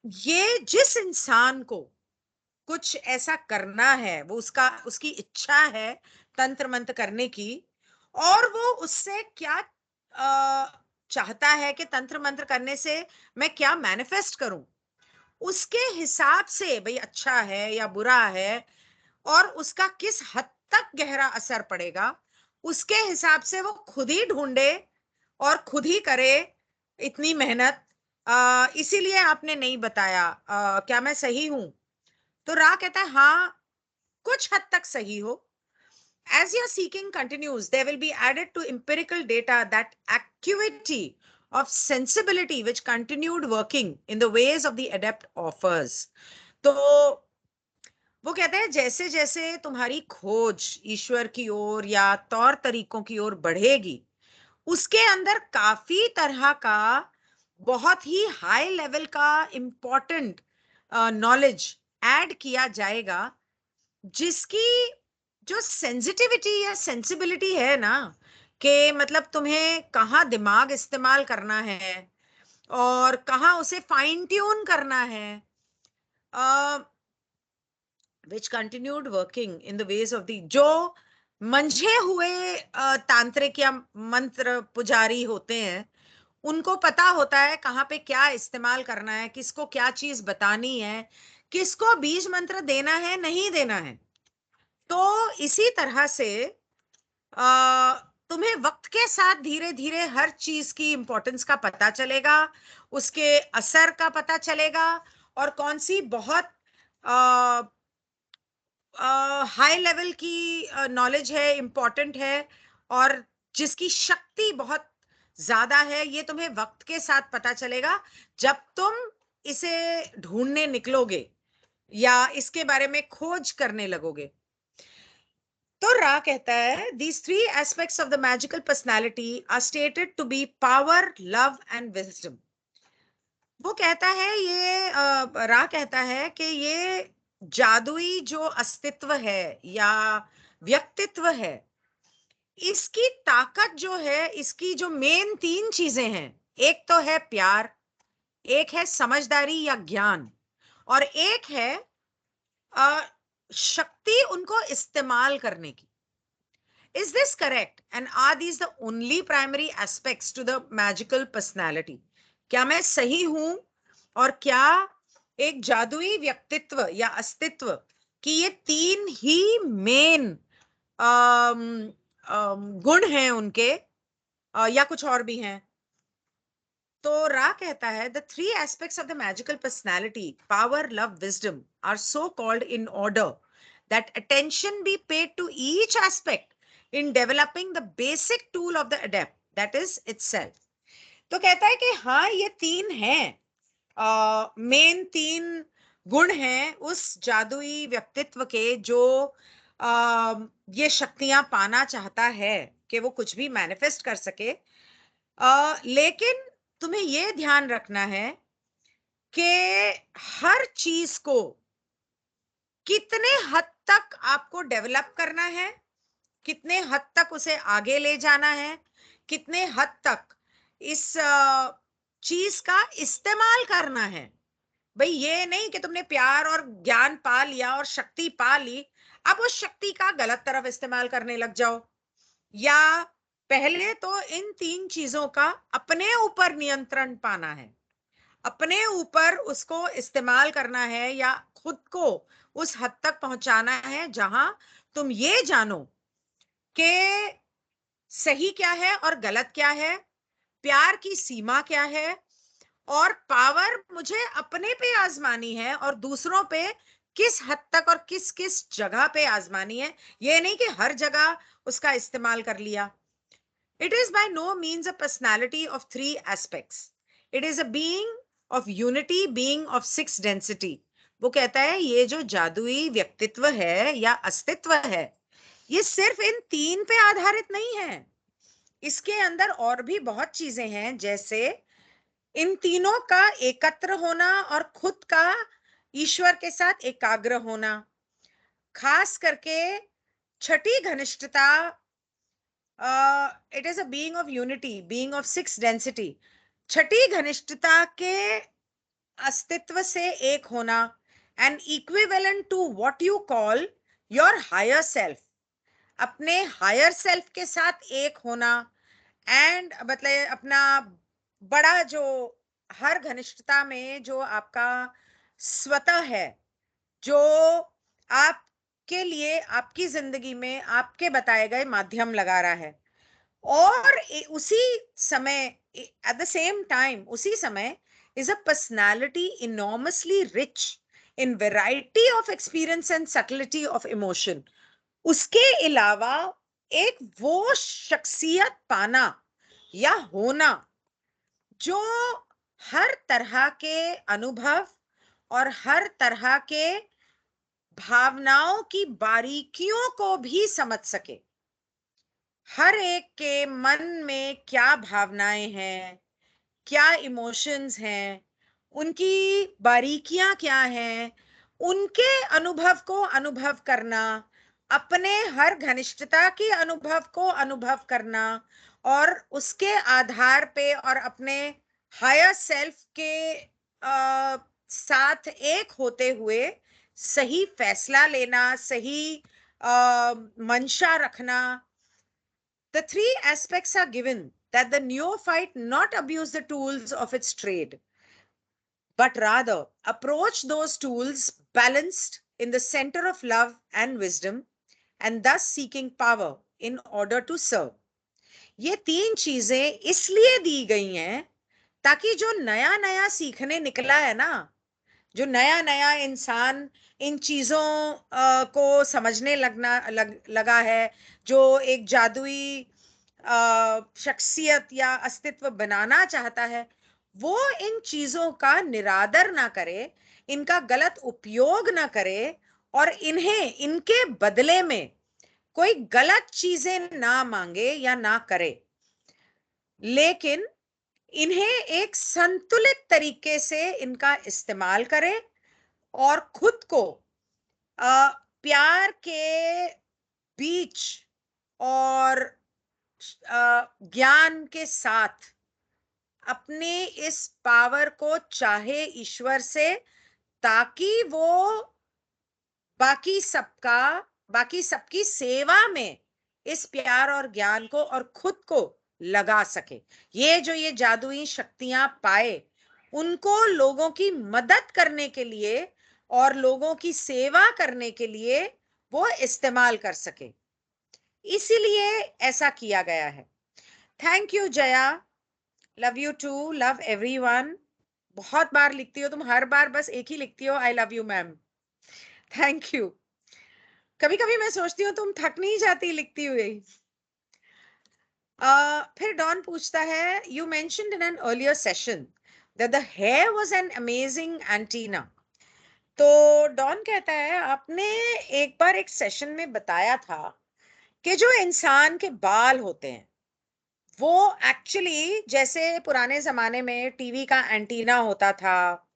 ये जिस इंसान को कुछ ऐसा करना है, वो उसकी इच्छा है तंत्र मंत्र करने की, और वो उससे क्या चाहता है कि तंत्र मंत्र करने से मैं क्या मैनिफेस्ट करूं, उसके हिसाब से भाई अच्छा है या बुरा है, और उसका किस हद तक गहरा असर पड़ेगा, उसके हिसाब से वो खुद ही ढूंढे और खुद ही करे इतनी मेहनत। इसीलिए आपने नहीं बताया। क्या मैं सही हूं? तो रा कहता है हाँ, कुछ हद तक सही हो। As your seeking continues, there will be added to empirical data that acuity of sensibility which continued working in the ways of the adept offers। तो वो कहते हैं जैसे जैसे तुम्हारी खोज ईश्वर की ओर या तौर तरीकों की ओर बढ़ेगी, उसके अंदर काफी तरह का बहुत ही हाई लेवल का इम्पोर्टेंट नॉलेज ऐड किया जाएगा, जिसकी जो सेंसिटिविटी या सेंसिबिलिटी है ना, कि मतलब तुम्हें कहाँ दिमाग इस्तेमाल करना है और कहाँ उसे फाइन ट्यून करना है, which continued working in the ways of the, जो मंझे हुए तांत्रिक या मंत्र पुजारी होते हैं, उनको पता होता है कहाँ पे क्या इस्तेमाल करना है, किसको क्या चीज बतानी है, किसको बीज मंत्र देना है नहीं देना है। तो इसी तरह से तुम्हें वक्त के साथ धीरे धीरे हर चीज की इंपॉर्टेंस का पता चलेगा, उसके असर का पता चलेगा, और कौन सी बहुत हाई लेवल की नॉलेज है, इंपॉर्टेंट है, और जिसकी शक्ति बहुत ज्यादा है, ये तुम्हें वक्त के साथ पता चलेगा जब तुम इसे ढूंढने निकलोगे या इसके बारे में खोज करने लगोगे। तो रा कहता है, these three aspects of the magical personality are stated to be power, love and wisdom। वो कहता है ये रा कहता है कि ये जादुई जो अस्तित्व है या व्यक्तित्व है, इसकी ताकत जो है, इसकी जो मेन तीन चीजें हैं, एक तो है प्यार, एक है समझदारी या ज्ञान, और एक है शक्ति उनको इस्तेमाल करने की। Is this correct? And are these the only primary aspects to the magical personality? क्या मैं सही हूं? और क्या एक जादुई व्यक्तित्व या अस्तित्व की ये तीन ही मेन गुण हैं उनके, या कुछ और भी हैं? तो रा कहता है the three aspects of the magical personality, power, love, wisdom, are so called in order that attention be paid to each aspect in developing the basic tool of the adept, that is itself. तो कहता है कि हाँ, ये तीन हैं, main तीन गुण हैं उस जादुई व्यक्तित्व के जो ये शक्तियां पाना चाहता है कि वो कुछ भी मैनिफेस्ट कर सके। लेकिन तुम्हें ये ध्यान रखना है कि हर चीज को कितने हद तक आपको डेवलप करना है, कितने हद तक उसे आगे ले जाना है, कितने हद तक इस चीज का इस्तेमाल करना है। भाई ये नहीं कि तुमने प्यार और ज्ञान पा लिया और शक्ति पा ली, अब उस शक्ति का गलत तरफ इस्तेमाल करने लग जाओ। या पहले तो इन तीन चीजों का अपने ऊपर नियंत्रण पाना है, अपने ऊपर उसको इस्तेमाल करना है, या खुद को उस हद तक पहुंचाना है जहां तुम ये जानो कि सही क्या है और गलत क्या है, प्यार की सीमा क्या है, और पावर मुझे अपने पे आजमानी है और दूसरों पे किस हद तक और किस किस जगह पे आजमानी है। ये नहीं कि हर जगह उसका इस्तेमाल कर लिया। It is by no means a personality of three aspects. It is a being of unity, being of six density. वो कहता है ये जो जादुई व्यक्तित्व है या अस्तित्व है, ये सिर्फ इन तीन पे आधारित नहीं है। इसके अंदर और भी बहुत चीजें हैं, जैसे इन तीनों का एकत्र होना और खुद का ईश्वर के साथ एकाग्र होना, खास करके छठी घनिष्ठता। It is a being of unity, being of six density. छठी घनिष्ठता के अस्तित्व से एक होना, and equivalent to what you call your higher self, अपने हायर सेल्फ के साथ एक होना। एंड मतलब अपना बड़ा जो हर घनिष्ठता में जो आपका स्वतः है, जो आपके लिए आपकी जिंदगी में आपके बताए गए माध्यम लगा रहा है, और उसी समय एट द सेम टाइम उसी समय is a personality enormously rich in variety of experience and subtlety of emotion. उसके अलावा एक वो शख्सियत पाना या होना जो हर तरह के अनुभव और हर तरह के भावनाओं की बारीकियों को भी समझ सके। हर एक के मन में क्या भावनाएं हैं, क्या इमोशंस हैं, उनकी बारीकियां क्या हैं, उनके अनुभव को अनुभव करना, अपने हर घनिष्ठता के अनुभव को अनुभव करना, और उसके आधार पे और अपने हायर सेल्फ के साथ एक होते हुए सही फैसला लेना, सही मंशा रखना। The three aspects are given that the neophyte not abuse the tools of its trade, but rather approach those tools balanced in the center of love and wisdom, and thus seeking power in order to serve. ये तीन चीजें इसलिए दी गई हैं ताकि जो नया नया सीखने निकला है ना, जो नया नया इंसान इन चीजों को समझने लगा है, जो एक जादुई शख्सियत या अस्तित्व बनाना चाहता है, वो इन चीजों का निरादर ना करे, इनका गलत उपयोग ना करे, और इन्हें इनके बदले में कोई गलत चीजें ना मांगे या ना करे, लेकिन इन्हें एक संतुलित तरीके से इनका इस्तेमाल करे और खुद को प्यार के बीच और ज्ञान के साथ अपने इस पावर को चाहे ईश्वर से, ताकि वो बाकी सबकी सेवा में इस प्यार और ज्ञान को और खुद को लगा सके। ये जादुई शक्तियां पाए, उनको लोगों की मदद करने के लिए और लोगों की सेवा करने के लिए वो इस्तेमाल कर सके, इसीलिए ऐसा किया गया है। Thank you Jaya, love you too, love everyone. बहुत बार लिखती हो तुम, हर बार बस एक ही लिखती हो, I love you ma'am. Thank you. कभी कभी मैं सोचती हूँ तुम थक नहीं जाती लिखती हुई। फिर डॉन पूछता है, you mentioned in an earlier session that the hair was an amazing antenna. तो डॉन कहता है, आपने एक बार एक सेशन में बताया था कि जो इंसान के बाल होते हैं वो एक्चुअली जैसे पुराने जमाने में टीवी का एंटीना होता था,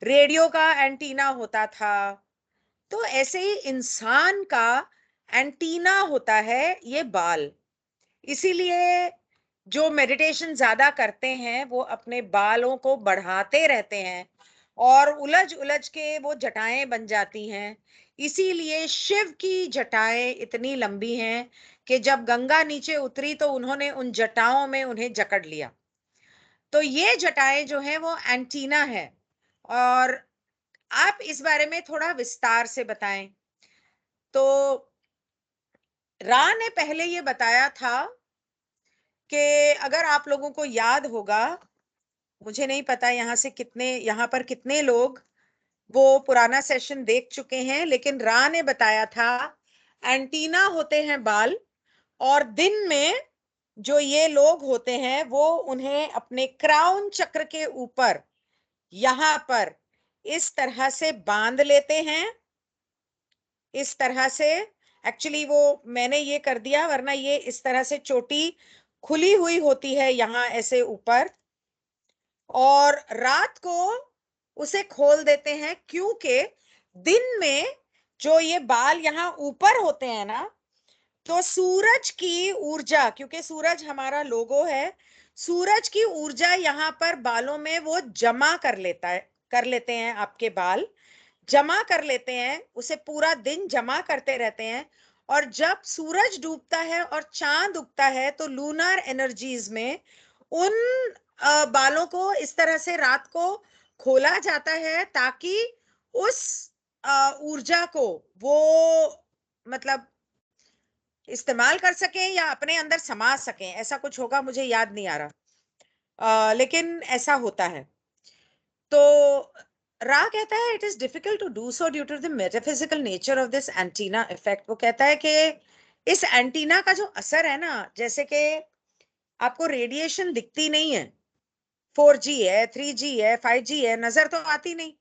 रेडियो का एंटीना होता था, तो ऐसे ही इंसान का एंटीना होता है ये बाल। इसीलिए जो मेडिटेशन ज्यादा करते हैं वो अपने बालों को बढ़ाते रहते हैं और उलझ उलझ के वो जटाएं बन जाती हैं। इसीलिए शिव की जटाएं इतनी लंबी हैं कि जब गंगा नीचे उतरी तो उन्होंने उन जटाओं में उन्हें जकड़ लिया। तो ये जटाएं जो हैं वो एंटीना है। और आप इस बारे में थोड़ा विस्तार से बताएं। तो रा ने पहले ये बताया था कि अगर आप लोगों को याद होगा, मुझे नहीं पता यहाँ पर कितने लोग वो पुराना सेशन देख चुके हैं, लेकिन रा ने बताया था एंटीना होते हैं बाल, और दिन में जो ये लोग होते हैं वो उन्हें अपने क्राउन चक्र के ऊपर यहां पर इस तरह से बांध लेते हैं। इस तरह से एक्चुअली वो मैंने ये कर दिया, वरना ये इस तरह से चोटी खुली हुई होती है यहां ऐसे ऊपर, और रात को उसे खोल देते हैं, क्योंकि दिन में जो ये बाल यहाँ ऊपर होते हैं ना, तो सूरज की ऊर्जा, क्योंकि सूरज हमारा लोगो है, सूरज की ऊर्जा यहाँ पर बालों में वो जमा कर लेते हैं, आपके बाल जमा कर लेते हैं, उसे पूरा दिन जमा करते रहते हैं। और जब सूरज डूबता है और चांद उगता है तो लूनर एनर्जीज में उन बालों को इस तरह से रात को खोला जाता है, ताकि उस ऊर्जा को वो मतलब इस्तेमाल कर सकें या अपने अंदर समा सकें, ऐसा कुछ होगा, मुझे याद नहीं आ रहा, लेकिन ऐसा होता है। तो रा कहता है, it is difficult to do so due to the metaphysical nature of this antenna effect. वो कहता है कि इस एंटीना का जो असर है ना, जैसे कि आपको रेडिएशन दिखती नहीं है, 4G है, 3G है, 5G है, नजर तो आती नहीं,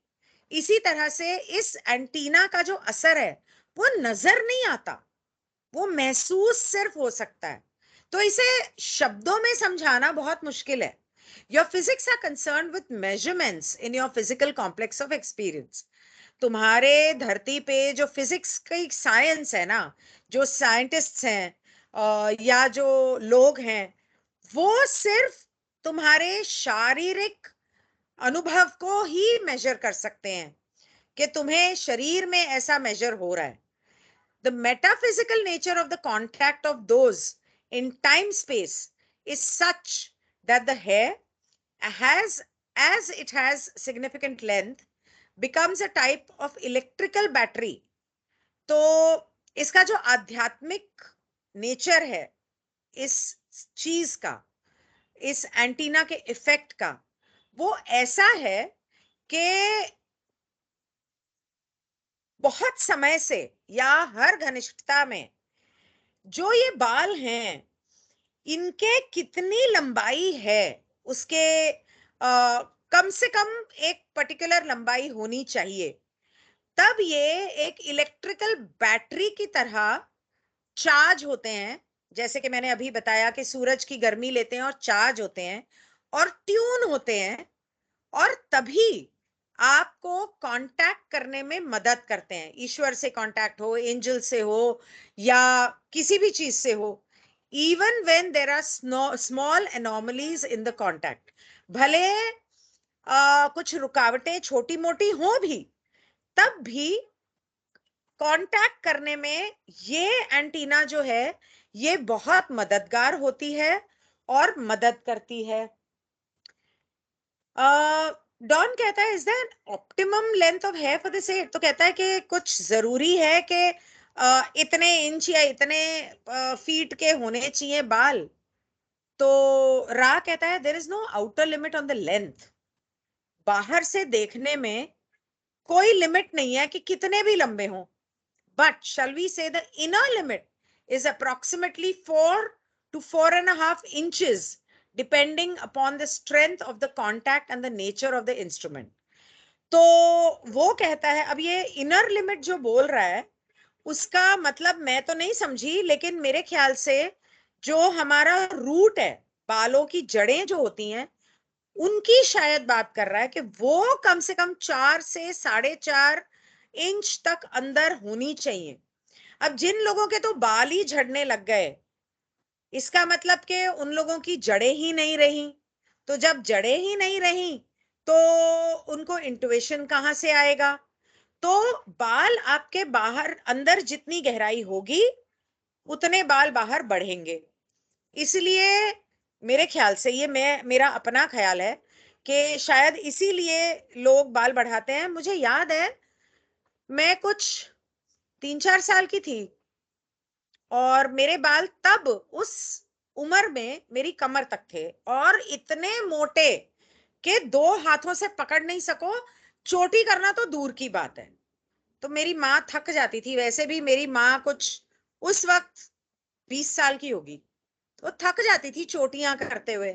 इसी तरह से इस एंटीना का जो असर है वो नजर नहीं आता, वो महसूस सिर्फ हो सकता है। तो इसे शब्दों में समझाना बहुत मुश्किल है। Your physics are concerned with measurements in your physical complex of experience. तुम्हारे धरती पे जो फिजिक्स की साइंस है ना, जो साइंटिस्ट्स हैं या जो लोग हैं, वो सिर्फ तुम्हारे शारीरिक अनुभव को ही मेजर कर सकते हैं कि तुम्हें शरीर में ऐसा मेजर हो रहा है। The metaphysical nature of the contact of those in time space is such that the hair has, as it has significant length, becomes a type of electrical battery. तो इसका जो आध्यात्मिक नेचर है इस चीज का, इस एंटीना के इफेक्ट का, वो ऐसा है कि बहुत समय से या हर घनिष्ठता में जो ये बाल हैं, इनके कितनी लंबाई है, उसके कम से कम एक पर्टिकुलर लंबाई होनी चाहिए, तब ये एक इलेक्ट्रिकल बैटरी की तरह चार्ज होते हैं। जैसे कि मैंने अभी बताया कि सूरज की गर्मी लेते हैं और चार्ज होते हैं और ट्यून होते हैं, और तभी आपको कांटेक्ट करने में मदद करते हैं। ईश्वर से कांटेक्ट हो, एंजल से हो, या किसी भी चीज से हो, even when there are small anomalies in the contact, भले कुछ रुकावटें छोटी मोटी हो भी, तब भी कांटेक्ट करने में ये एंटीना जो है ये बहुत मददगार होती है और मदद करती है। डॉन कहता है is that optimum length of hair for this hair, तो कहता है कि कुछ जरूरी है कि इतने इंच या इतने फीट के होने चाहिए बाल। तो रा कहता है there is no outer limit on the length. बाहर से देखने में कोई लिमिट नहीं है कि कितने भी लंबे हों, but shall we say the inner limit is approximately 4 to 4.5 inches depending upon the strength of the contact and the nature of the instrument। तो वो कहता है, अब ये इनर लिमिट जो बोल रहा है उसका मतलब मैं तो नहीं समझी, लेकिन मेरे ख्याल से जो हमारा रूट है, बालों की जड़ें जो होती हैं उनकी शायद बात कर रहा है कि वो कम से कम 4 से 4.5 इंच तक अंदर होनी चाहिए। अब जिन लोगों के तो बाल ही झड़ने लग गए, इसका मतलब कि उन लोगों की जड़ें ही नहीं रही। तो जब जड़ें ही नहीं रही तो उनको इंट्यूशन कहां से आएगा? तो बाल आपके बाहर अंदर जितनी गहराई होगी उतने बाल बाहर बढ़ेंगे। इसलिए मेरे ख्याल से, ये मेरा अपना ख्याल है कि शायद इसीलिए लोग बाल बढ़ाते हैं। मुझे याद है मैं कुछ 3-4 साल की थी और मेरे बाल तब उस उम्र में मेरी कमर तक थे और इतने मोटे कि 2 हाथों से पकड़ नहीं सको, चोटी करना तो दूर की बात है। तो मेरी माँ थक जाती थी, वैसे भी मेरी माँ कुछ उस वक्त 20 साल की होगी, तो थक जाती थी चोटियां करते हुए।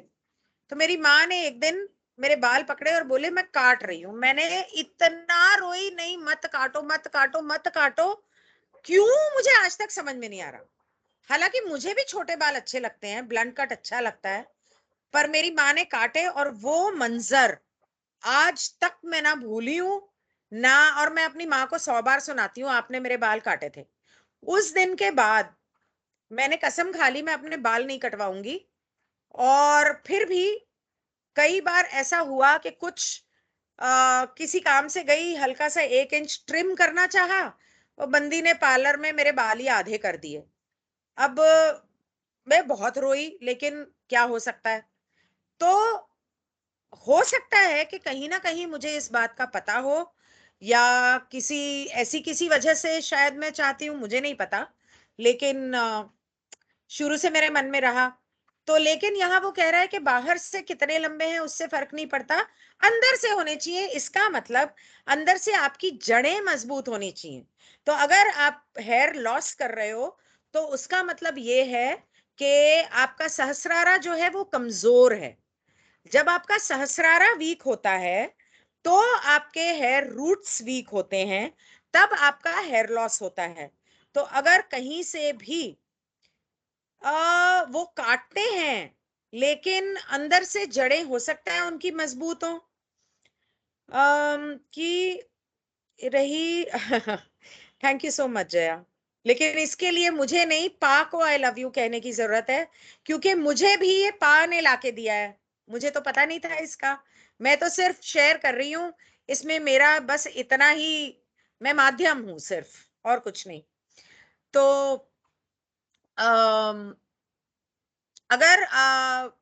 तो मेरी माँ ने एक दिन मेरे बाल पकड़े और बोले मैं काट रही हूँ। मैंने इतना रोई, नहीं मत काटो मत काटो मत काटो। क्यों, मुझे आज तक समझ में नहीं आ रहा। हालांकि मुझे भी छोटे बाल अच्छे लगते हैं, ब्लंट कट अच्छा लगता है, पर मेरी माँ ने काटे और वो मंजर आज तक मैं ना भूली हूं ना। और मैं अपनी माँ को 100 बार सुनाती हूँ आपने मेरे बाल काटे थे। उस दिन के बाद मैंने कसम खा ली मैं अपने बाल नहीं कटवाऊंगी। और फिर भी कई बार ऐसा हुआ कि कुछ किसी काम से गई, हल्का सा 1 इंच ट्रिम करना चाहा और बंदी ने पार्लर में मेरे बाल ही आधे कर दिए। अब मैं बहुत रोई, लेकिन क्या हो सकता है। तो हो सकता है कि कहीं ना कहीं मुझे इस बात का पता हो या किसी ऐसी किसी वजह से शायद मैं चाहती हूँ, मुझे नहीं पता। लेकिन शुरू से मेरे मन में रहा। तो लेकिन यहाँ वो कह रहा है कि बाहर से कितने लंबे हैं उससे फर्क नहीं पड़ता, अंदर से होने चाहिए। इसका मतलब अंदर से आपकी जड़ें मजबूत होनी चाहिए। तो अगर आप हेयर लॉस कर रहे हो तो उसका मतलब ये है कि आपका सहस्रारा जो है वो कमजोर है। जब आपका सहस्रारा वीक होता है तो आपके हेयर रूट्स वीक होते हैं, तब आपका हेयर लॉस होता है। तो अगर कहीं से भी वो काटते हैं लेकिन अंदर से जड़ें हो सकता है उनकी मजबूत हो कि रही। Thank you so much Jaya. लेकिन इसके लिए मुझे नहीं, पा को आई लव यू कहने की जरूरत है, क्योंकि मुझे भी ये पा ने लाके दिया है। मुझे तो पता नहीं था इसका, मैं तो सिर्फ शेयर कर रही हूं। इसमें मेरा बस इतना ही, मैं माध्यम हूं सिर्फ, और कुछ नहीं। तो अगर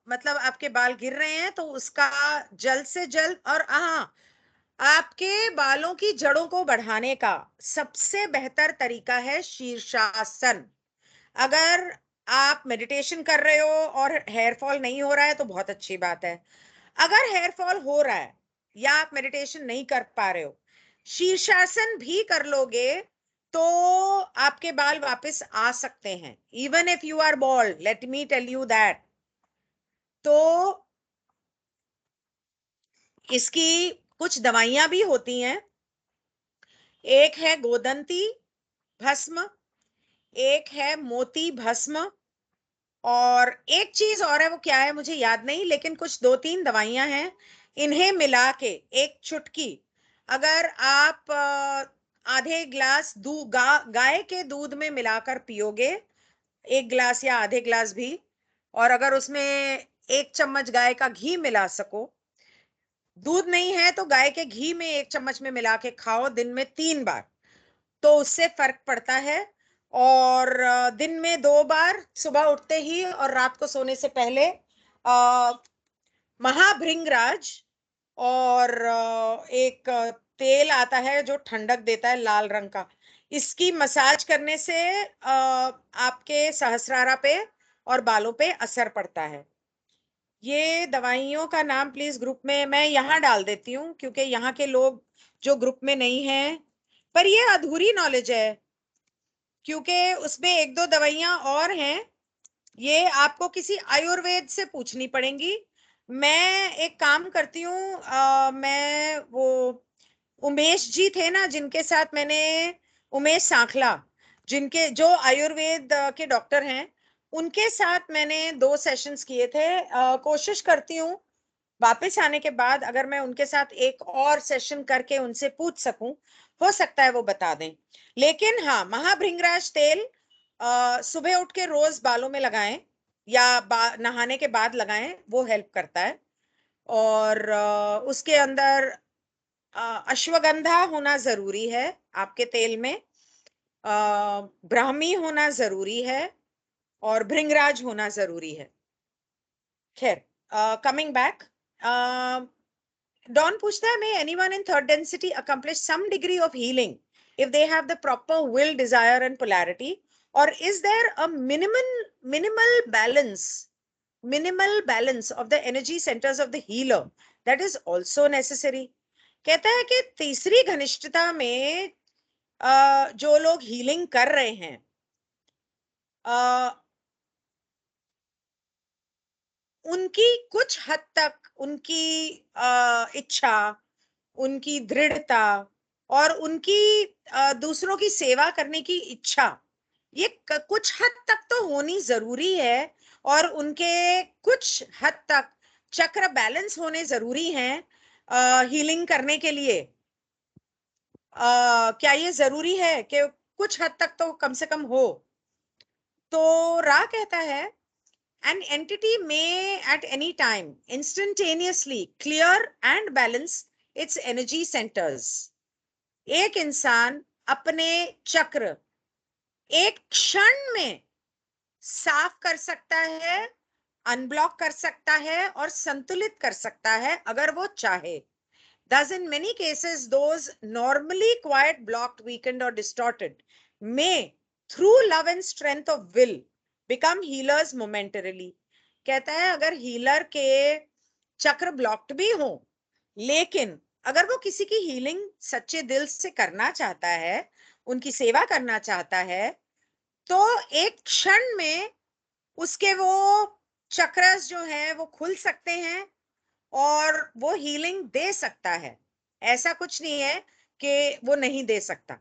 मतलब आपके बाल गिर रहे हैं तो उसका जल्द से जल्द, और हाँ, आपके बालों की जड़ों को बढ़ाने का सबसे बेहतर तरीका है शीर्षासन। अगर आप मेडिटेशन कर रहे हो और हेयर फॉल नहीं हो रहा है तो बहुत अच्छी बात है। अगर हेयर फॉल हो रहा है या आप मेडिटेशन नहीं कर पा रहे हो, शीर्षासन भी कर लोगे तो आपके बाल वापस आ सकते हैं, even if you are bald, let me tell you that. तो इसकी कुछ दवाइयां भी होती हैं। एक है गोदंती भस्म, एक है मोती भस्म, और एक चीज और है, वो क्या है मुझे याद नहीं, लेकिन कुछ 2-3 दवाइयां हैं। इन्हें मिला के एक चुटकी अगर आप आधे ग्लास गाय के दूध में मिलाकर पियोगे, 1 ग्लास या आधे ग्लास भी, और अगर उसमें 1 चम्मच गाय का घी मिला सको, दूध नहीं है तो गाय के घी में 1 चम्मच में मिला के खाओ दिन में 3 बार, तो उससे फर्क पड़ता है। और दिन में 2 बार, सुबह उठते ही और रात को सोने से पहले, महाभृंगराज और एक तेल आता है जो ठंडक देता है लाल रंग का, इसकी मसाज करने से आपके सहस्रारा पे और बालों पे असर पड़ता है। ये दवाइयों का नाम प्लीज ग्रुप में मैं यहाँ डाल देती हूँ, क्योंकि यहाँ के लोग जो ग्रुप में नहीं हैं, पर ये अधूरी नॉलेज है, क्योंकि उसमें 1-2 दवाइयां और हैं, ये आपको किसी आयुर्वेद से पूछनी पड़ेंगी। मैं एक काम करती हूँ, मैं वो उमेश जी थे ना जिनके साथ मैंने, उमेश सांखला, जिनके जो आयुर्वेद के डॉक्टर हैं, उनके साथ मैंने 2 सेशंस किए थे। कोशिश करती हूँ वापस आने के बाद अगर मैं उनके साथ एक और सेशन करके उनसे पूछ सकूं, हो सकता है वो बता दें। लेकिन हाँ, महाभृंगराज तेल सुबह उठ के रोज बालों में लगाएं या नहाने के बाद लगाएं, वो हेल्प करता है। और उसके अंदर अश्वगंधा होना जरूरी है आपके तेल में, ब्राह्मी होना जरूरी है, और भृंगराज होना जरूरी है। खैर, कमिंग बैक, Don पूछता है, may anyone in third density accomplish some degree of healing if they have the proper will, desire and polarity, or is there a minimal balance of the energy centers of the healer that is also necessary? कहता है कि तीसरी घनिष्ठता में जो लोग healing कर रहे हैं, उनकी कुछ हद तक उनकी इच्छा, उनकी दृढ़ता और उनकी दूसरों की सेवा करने की इच्छा, ये कुछ हद तक तो होनी जरूरी है, और उनके कुछ हद तक चक्र बैलेंस होने जरूरी हैं हीलिंग करने के लिए। क्या ये जरूरी है कि कुछ हद तक तो कम से कम हो? तो रा कहता है, an entity may at any time instantaneously clear and balance its energy centers. एक इंसान अपने चक्र एक क्षण में साफ कर सकता है, अनब्लॉक कर सकता है और संतुलित कर सकता है अगर वो चाहे। Thus, in many cases, those normally quiet, blocked, weakened, or distorted may, through love and strength of will, become healers momentarily. कहता है अगर हीलर के चक्र ब्लॉक्ड भी हो, लेकिन अगर वो किसी की हीलिंग सच्चे दिल से करना चाहता है, उनकी सेवा करना चाहता है, तो एक क्षण में उसके वो चक्रस जो है वो खुल सकते हैं और वो हीलिंग दे सकता है। ऐसा कुछ नहीं है कि वो नहीं दे सकता।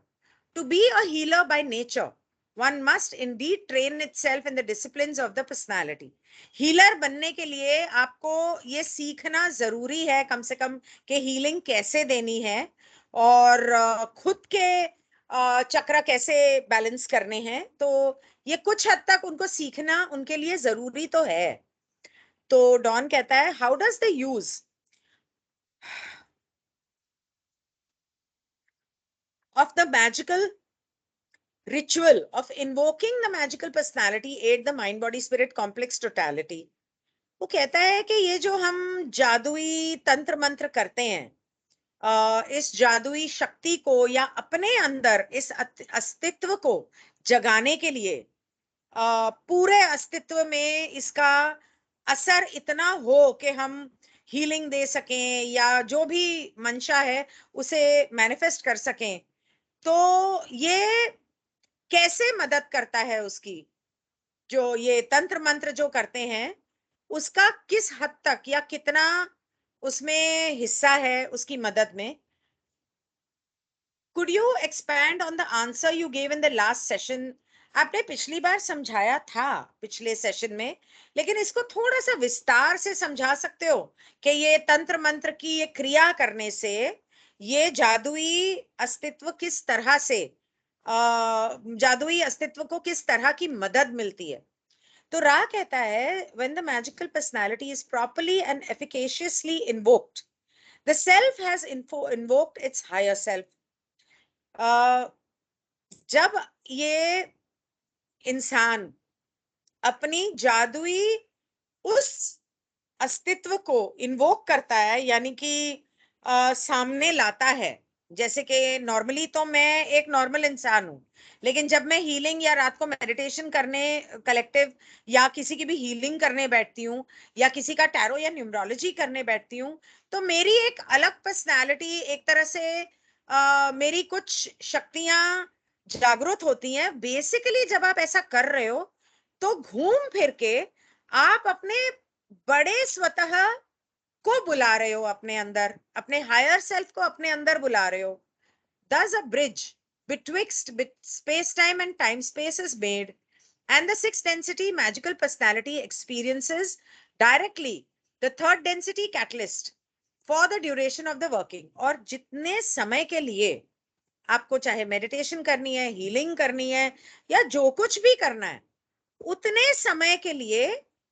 To be a healer by nature, one must indeed train itself in the disciplines of the personality. Healer बनने के लिए आपको ये सीखना जरूरी है कम से कम कि हीलिंग कैसे देनी है और खुद के चक्र कैसे बैलेंस करने हैं। तो ये कुछ हद तक उनको सीखना उनके लिए जरूरी तो है। तो डॉन कहता है, how does the use of the magical ritual of invoking the magical personality aid the mind body spirit complex totality? वो कहता है कि ये जो हम जादुई तंत्र मंत्र करते हैं, इस जादुई शक्ति को या अपने अंदर इस अस्तित्व को जगाने के लिए, पूरे अस्तित्व में इसका असर इतना हो कि हम हीलिंग दे सकें या जो भी मंशा है उसे मैनिफेस्ट कर सकें, तो ये कैसे मदद करता है उसकी, जो ये तंत्र मंत्र जो करते हैं उसका किस हद तक या कितना उसमें हिस्सा है उसकी मदद में? Could you expand on the answer you gave in the last session? आपने पिछली बार समझाया था पिछले सेशन में, लेकिन इसको थोड़ा सा विस्तार से समझा सकते हो कि ये तंत्र मंत्र की ये क्रिया करने से ये जादुई अस्तित्व किस तरह से, जादुई अस्तित्व को किस तरह की मदद मिलती है? तो रा कहता है, when the magical personality is properly and efficaciously invoked, the self has invoked its higher self. जब ये इंसान अपनी जादुई उस अस्तित्व को इन्वोक करता है, यानी कि सामने लाता है, जैसे कि नॉर्मली तो मैं एक नॉर्मल इंसान हूं, लेकिन जब मैं हीलिंग या रात को मेडिटेशन करने कलेक्टिव या किसी की भी हीलिंग करने बैठती हूँ या किसी का टैरो या न्यूमरोलॉजी करने बैठती हूँ, तो मेरी एक अलग पर्सनालिटी, एक तरह से मेरी कुछ शक्तियां जागृत होती हैं। बेसिकली जब आप ऐसा कर रहे हो तो घूम फिर के आप अपने बड़े स्वतः को बुला रहे हो अपने अंदर, अपने हायर सेल्फ को अपने अंदर बुला रहे हो। Thus a bridge betwixt space time and time space is made, and the sixth density magical personality experiences directly the third density catalyst for the duration of the working। और जितने समय के लिए आपको चाहे मेडिटेशन करनी है, हीलिंग करनी है या जो कुछ भी करना है, उतने समय के लिए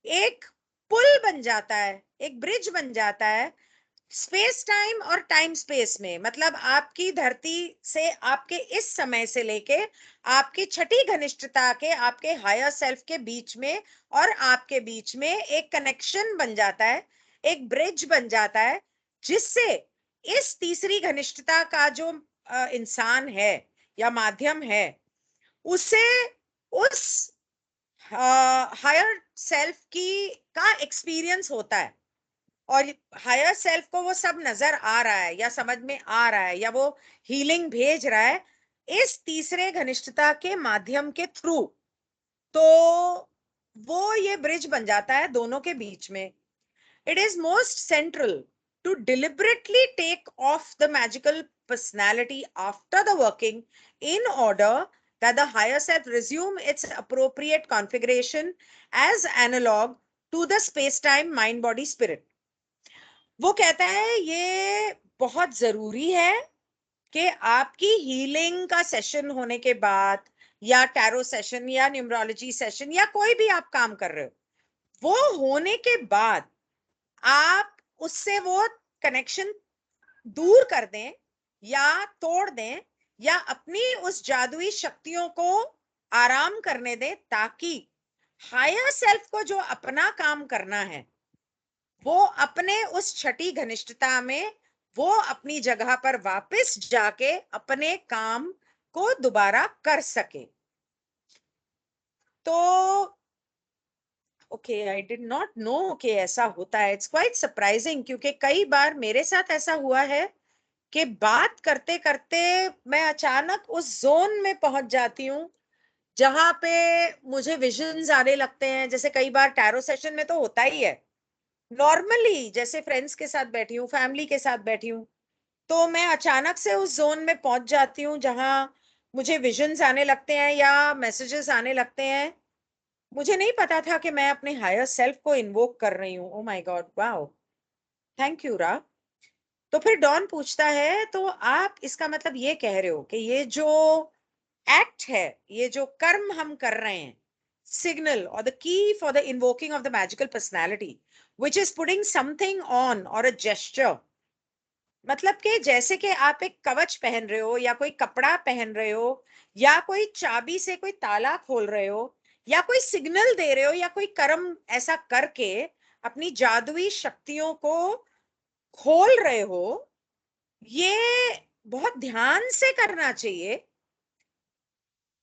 एक पुल बन जाता है, एक ब्रिज बन जाता है स्पेस टाइम और टाइम स्पेस में। मतलब आपकी धरती से आपके इस समय से लेके आपकी छठी घनिष्ठता के आपके हायर सेल्फ के बीच में और आपके बीच में एक कनेक्शन बन जाता है, एक ब्रिज बन जाता है, जिससे इस तीसरी घनिष्ठता का जो इंसान है या माध्यम है, उसे उस हायर सेल्फ की का एक्सपीरियंस होता है। और हायर सेल्फ को वो सब नजर आ रहा है या समझ में आ रहा है या वो हीलिंग भेज रहा है इस तीसरे घनिष्ठता के माध्यम के थ्रू। तो वो ये ब्रिज बन जाता है दोनों के बीच में। It is most central to deliberately take off the magical personality after the working, in order that the higher self resume its appropriate configuration as analog to the space time mind body spirit। वो कहता है ये बहुत जरूरी है कि आपकी healing का सेशन होने के बाद या टैरो सेशन या न्यूमरोलॉजी सेशन या कोई भी आप काम कर रहे हो, वो होने के बाद आप उससे वो कनेक्शन दूर कर दें या तोड़ दें या अपनी उस जादुई शक्तियों को आराम करने दें, ताकि हायर सेल्फ को जो अपना काम करना है वो अपने उस छठी घनिष्ठता में वो अपनी जगह पर वापस जाके अपने काम को दोबारा कर सके। तो okay, I did not know कि ऐसा होता है। इट्स क्वाइट सरप्राइजिंग, क्योंकि कई बार मेरे साथ ऐसा हुआ है कि बात करते करते मैं अचानक उस जोन में पहुंच जाती हूँ जहां पे मुझे विजन्स आने लगते हैं। जैसे कई बार टैरो सेशन में तो होता ही है, नॉर्मली जैसे फ्रेंड्स के साथ बैठी हूँ, फैमिली के साथ बैठी हूँ, तो मैं अचानक से उस जोन में पहुंच जाती हूँ जहां मुझे विजन्स आने लगते हैं या मैसेजेस आने लगते हैं। मुझे नहीं पता था कि मैं अपने हायर सेल्फ को इन्वोक कर रही हूँ। Oh my God, wow, thank you रा। तो फिर डॉन पूछता है, तो आप इसका मतलब ये कह रहे हो कि ये जो एक्ट है, ये जो कर्म हम कर रहे हैं, सिग्नल और the key for the invoking of the magical personality which is putting something on और अ जेस्चर, मतलब कि जैसे कि आप एक कवच पहन रहे हो या कोई कपड़ा पहन रहे हो या कोई चाबी से कोई ताला खोल रहे हो या कोई सिग्नल दे रहे हो या कोई कर्म ऐसा करके अपनी जादुई शक्तियों को खोल रहे हो, ये बहुत ध्यान से करना चाहिए।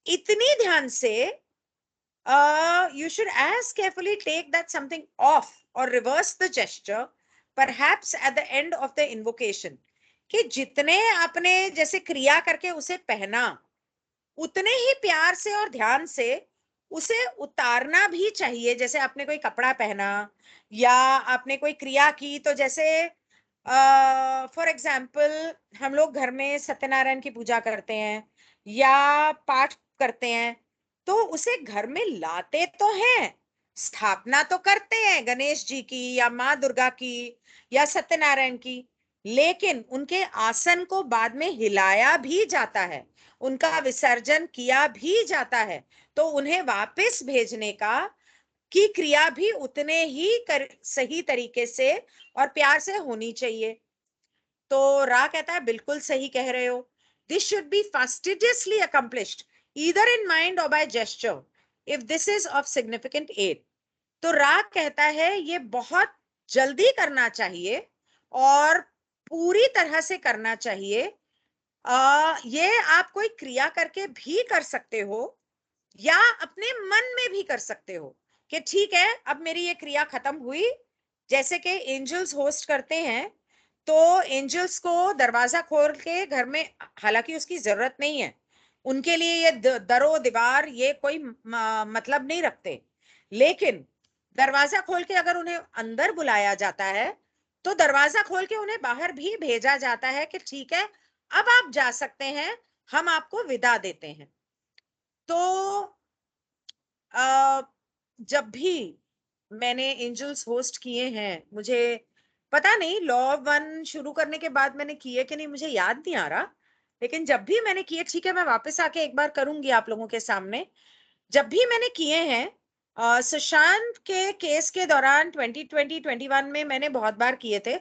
इतनी ध्यान से you should as carefully take that something off or reverse the gesture, perhaps at the end of the invocation। कि जितने आपने जैसे क्रिया करके उसे पहना, उतने ही प्यार से और ध्यान से उसे उतारना भी चाहिए। जैसे आपने कोई कपड़ा पहना या आपने कोई क्रिया की, तो जैसे फॉर एग्जाम्पल हम लोग घर में सत्यनारायण की पूजा करते हैं या पाठ करते हैं, तो उसे घर में लाते तो हैं, स्थापना तो करते हैं गणेश जी की या माँ दुर्गा की या सत्यनारायण की, लेकिन उनके आसन को बाद में हिलाया भी जाता है, उनका विसर्जन किया भी जाता है। तो उन्हें वापस भेजने का की क्रिया भी उतने ही सही तरीके से और प्यार से होनी चाहिए। तो रा कहता है बिल्कुल सही कह रहे हो। This should be fastidiously accomplished, either in mind or by gesture, if this is of significant aid. तो रा कहता है ये बहुत जल्दी करना चाहिए और पूरी तरह से करना चाहिए। ये आप कोई क्रिया करके भी कर सकते हो या अपने मन में भी कर सकते हो कि ठीक है अब मेरी ये क्रिया खत्म हुई। जैसे कि एंजल्स होस्ट करते हैं तो एंजल्स को दरवाजा खोल के घर में, हालांकि उसकी जरूरत नहीं है, उनके लिए ये दरो दीवार ये कोई मतलब नहीं रखते, लेकिन दरवाजा खोल के अगर उन्हें अंदर बुलाया जाता है तो दरवाजा खोल के उन्हें बाहर भी भेजा जाता है कि ठीक है अब आप जा सकते हैं, हम आपको विदा देते हैं। तो जब भी मैंने एंजल्स होस्ट किए हैं, मुझे पता नहीं लॉ ऑफ वन शुरू करने के बाद मैंने किए कि नहीं मुझे याद नहीं आ रहा, लेकिन जब भी मैंने किए, ठीक है मैं वापस आके एक बार करूंगी आप लोगों के सामने, जब भी मैंने किए हैं सुशांत के केस के दौरान 2020-21 में मैंने बहुत बार किए थे,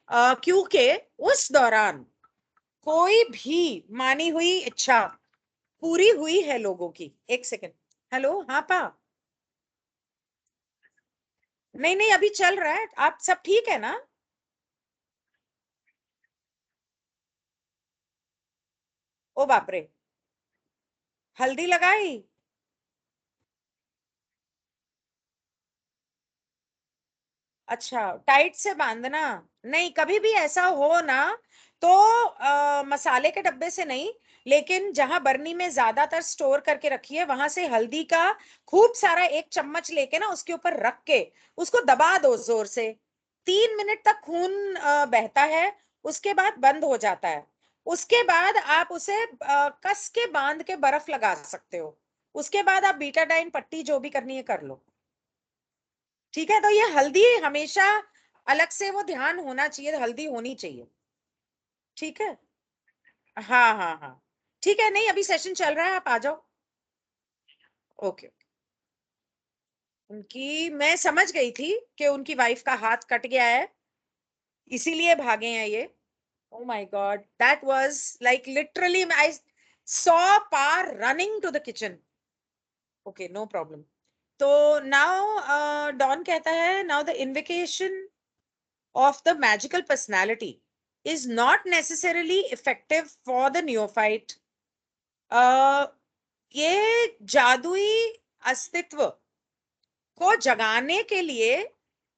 क्योंकि उस दौरान कोई भी मानी हुई इच्छा पूरी हुई है लोगों की। एक सेकंड, हेलो, हाँ पा, नहीं नहीं अभी चल रहा है, आप सब ठीक है ना? ओ बाप रे, हल्दी लगाई? अच्छा, टाइट से बांधना, नहीं कभी भी ऐसा हो ना तो मसाले के डब्बे से नहीं, लेकिन जहां बर्नी में ज्यादातर स्टोर करके रखी है वहां से हल्दी का खूब सारा एक चम्मच लेके ना उसके ऊपर रख के उसको दबा दो जोर से। 3 मिनट तक खून बहता है, उसके बाद बंद हो जाता है। उसके बाद आप उसे कस के बांध के बर्फ लगा सकते हो। उसके बाद आप बीटाडाइन पट्टी जो भी करनी है कर लो। ठीक है, तो ये हल्दी हमेशा अलग से वो ध्यान होना चाहिए, हल्दी होनी चाहिए। ठीक है, हाँ हाँ हाँ, ठीक है, नहीं अभी सेशन चल रहा है, आप आ जाओ। ओके। उनकी मैं समझ गई थी कि उनकी वाइफ का हाथ कट गया है, इसीलिए भागे हैं ये। Oh my God, that was like literally I saw Par running to the kitchen. Okay, no problem. तो now डॉन कहता है now the invocation of the magical personality is not necessarily effective for the neophyte. ये जादुई अस्तित्व को जगाने के लिए,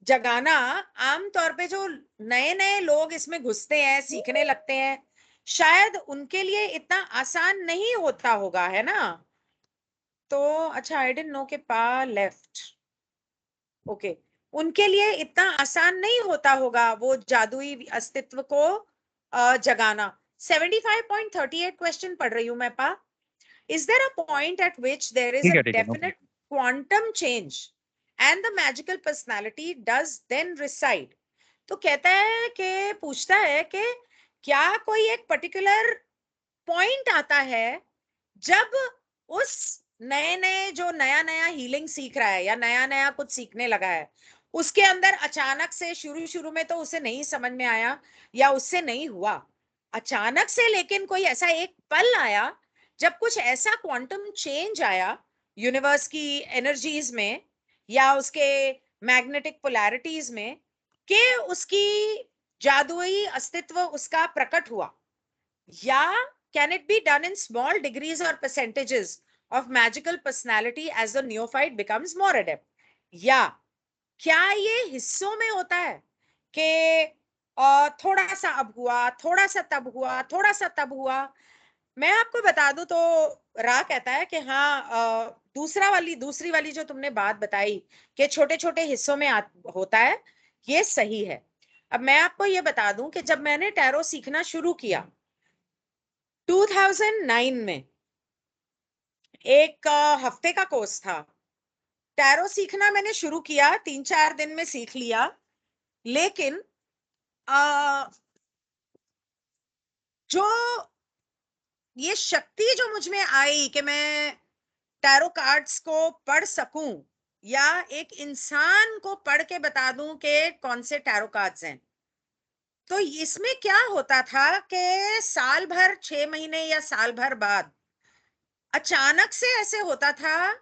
जगाना आमतौर पे जो नए नए लोग इसमें घुसते हैं सीखने लगते हैं शायद उनके लिए इतना आसान नहीं होता होगा, है ना? तो अच्छा, आई डिडंट नो के पा लेफ्ट। ओके, उनके लिए इतना आसान नहीं होता होगा वो जादुई अस्तित्व को जगाना। 75.38 क्वेश्चन पढ़ रही हूं मैं पा। Is there a point at which there is a ठीक है, no problem. definite quantum change and the magical personality does then reside? तो कहता है कि पूछता है कि क्या कोई एक पर्टिकुलर पॉइंट आता है जब उस नए नए जो नया नया हीलिंग सीख रहा है या नया नया कुछ सीखने लगा है उसके अंदर अचानक से, शुरू शुरू में तो उसे नहीं समझ में आया या उससे नहीं हुआ, अचानक से लेकिन कोई ऐसा एक पल आया जब कुछ ऐसा क्वांटम चेंज आया यूनिवर्स की एनर्जीज में या उसके मैग्नेटिक पोलैरिटीज में कि उसकी जादुई अस्तित्व उसका प्रकट हुआ। या can it be done in small degrees or percentages of magical personality as the neophyte becomes more adept? या क्या ये हिस्सों में होता है कि थोड़ा सा अब हुआ, थोड़ा सा तब हुआ, थोड़ा सा तब हुआ? मैं आपको बता दूं तो रा कहता है कि हाँ, दूसरी वाली जो तुमने बात बताई कि छोटे छोटे हिस्सों में होता है, ये सही है। अब मैं आपको ये बता दूं कि जब मैंने टैरो सीखना शुरू किया 2009 में, एक हफ्ते का कोर्स था। टैरो सीखना मैंने शुरू किया, 3-4 दिन में सीख लिया, लेकिन जो ये शक्ति जो मुझ में आई कि मैं टैरो कार्ड्स को पढ़ सकूं या एक इंसान को पढ़ के बता दूं कि कौन से टैरो कार्ड्स हैं, तो इसमें क्या होता था कि साल भर 6 महीने या साल भर बाद अचानक से ऐसे होता था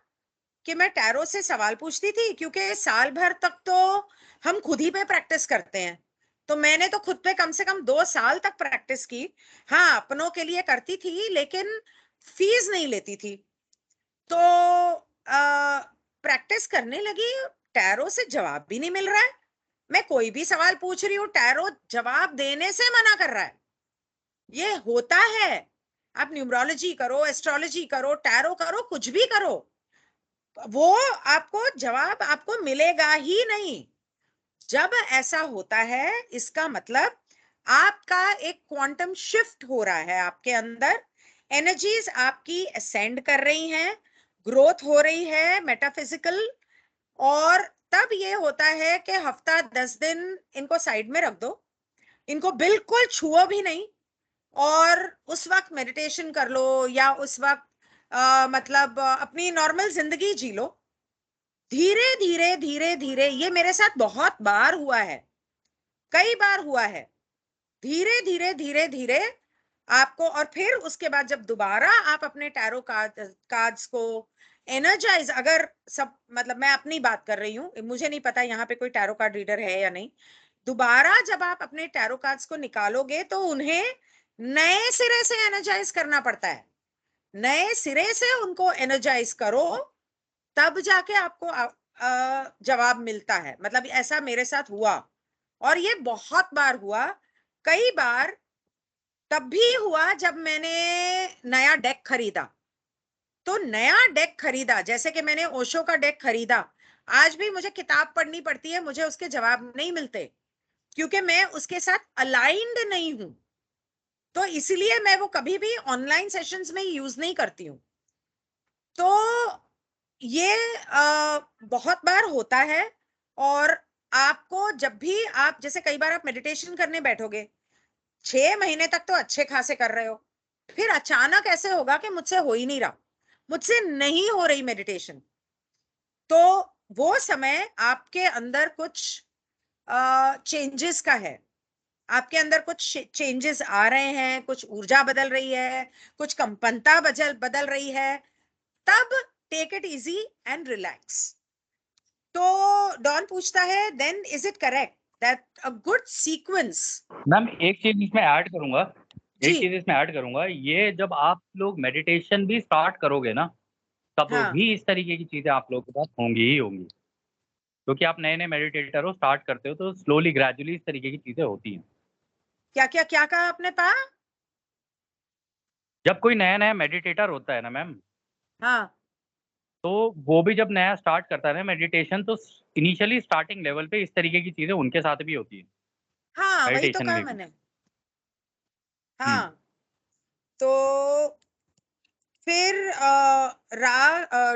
कि मैं टैरो से सवाल पूछती थी, क्योंकि साल भर तक तो हम खुद ही पे प्रैक्टिस करते हैं। तो मैंने तो खुद पे कम से कम 2 साल तक प्रैक्टिस की। हाँ, अपनों के लिए करती थी, लेकिन फीस नहीं लेती थी। तो प्रैक्टिस करने लगी, टैरो से जवाब भी नहीं मिल रहा है। मैं कोई भी सवाल पूछ रही हूँ, टैरो जवाब देने से मना कर रहा है। ये होता है। आप न्यूमरोलॉजी करो, एस्ट्रोलॉजी करो, टैरो करो, कुछ भी करो, वो आपको जवाब आपको मिलेगा ही नहीं। जब ऐसा होता है, इसका मतलब आपका एक क्वांटम शिफ्ट हो रहा है, आपके अंदर एनर्जीज आपकी असेंड कर रही हैं, ग्रोथ हो रही है मेटाफिजिकल। और तब ये होता है कि हफ्ता 10 दिन इनको साइड में रख दो, इनको बिल्कुल छुओ भी नहीं, और उस वक्त मेडिटेशन कर लो, या उस वक्त मतलब अपनी नॉर्मल जिंदगी जी लो। धीरे धीरे धीरे धीरे, ये मेरे साथ बहुत बार हुआ है, कई बार हुआ है। धीरे धीरे धीरे धीरे आपको, और फिर उसके बाद जब दोबारा आप अपने टैरो कार्ड्स को एनर्जाइज, अगर सब, मतलब मैं अपनी बात कर रही हूँ, मुझे नहीं पता यहाँ पे कोई टैरो कार्ड रीडर है या नहीं। दोबारा जब आप अपने टैरो कार्ड्स को निकालोगे तो उन्हें नए सिरे से एनर्जाइज करना पड़ता है। नए सिरे से उनको एनर्जाइज करो, तब जाके आपको जवाब मिलता है। मतलब ऐसा मेरे साथ हुआ, और ये बहुत बार हुआ। कई बार तब भी हुआ जब मैंने नया डेक खरीदा। तो नया डेक खरीदा, जैसे कि मैंने ओशो का डेक खरीदा, आज भी मुझे किताब पढ़नी पड़ती है, मुझे उसके जवाब नहीं मिलते, क्योंकि मैं उसके साथ अलाइंड नहीं हूं। तो इसीलिए मैं वो कभी भी ऑनलाइन सेशंस में यूज नहीं करती हूँ। तो ये बहुत बार होता है। और आपको जब भी आप, जैसे कई बार आप मेडिटेशन करने बैठोगे, 6 महीने तक तो अच्छे खासे कर रहे हो, फिर अचानक ऐसे होगा कि मुझसे हो ही नहीं रहा, मुझसे नहीं हो रही मेडिटेशन। तो वो समय आपके अंदर कुछ चेंजेस का है, आपके अंदर कुछ चेंजेस आ रहे हैं, कुछ ऊर्जा बदल रही है, कुछ कंपनता बदल बदल रही है। तब take it easy and relax. तो डॉन पूछता है, then is it correct that a good sequence. Ma'am एक चीज इसमें ऐड करूंगा, जी। ये जब आप लोग मेडिटेशन भी स्टार्ट करोगे ना, तब हाँ, भी इस तरीके की चीजें आप लोगों के पास होंगी ही होंगी, क्योंकि आप नए नए मेडिटेटर हो, स्टार्ट करते हो तो स्लोली ग्रेजुअली इस तरीके की चीजें होती हैं। क्या क्या क्या कहा आपने पा? जब कोई नया नया मेडिटेटर होता है ना मैम, हाँ तो वो भी जब नया स्टार्ट करता है ना मेडिटेशन, तो इनिशियली स्टार्टिंग लेवल पे इस तरीके की चीजें उनके साथ भी होती है हाँ, वही तो मेडिटेशन कहा में भी। मैंने। हम्म। हाँ। तो फिर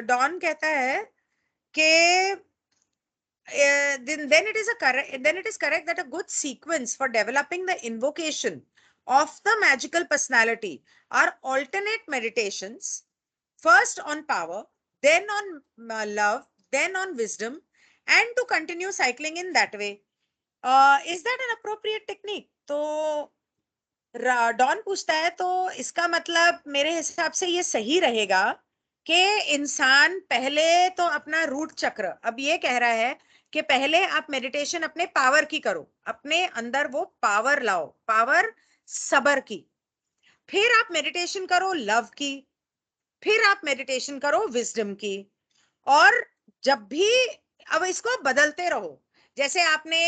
डॉन कहता है कि then it is correct that a good sequence for developing the invocation of the magical personality are alternate meditations, first on power, then on love, then on wisdom, and to continue cycling in that way. Is that an appropriate technique? तो Don पूछता है, तो इसका मतलब मेरे हिसाब से ये सही रहेगा कि इंसान पहले तो अपना रूट चक्र, अब ये कह रहा है कि पहले आप मेडिटेशन अपने पावर की करो, अपने अंदर वो पावर लाओ, पावर सबर की। फिर आप मेडिटेशन करो लव की, फिर आप मेडिटेशन करो विजडम की। और जब भी, अब इसको बदलते रहो, जैसे आपने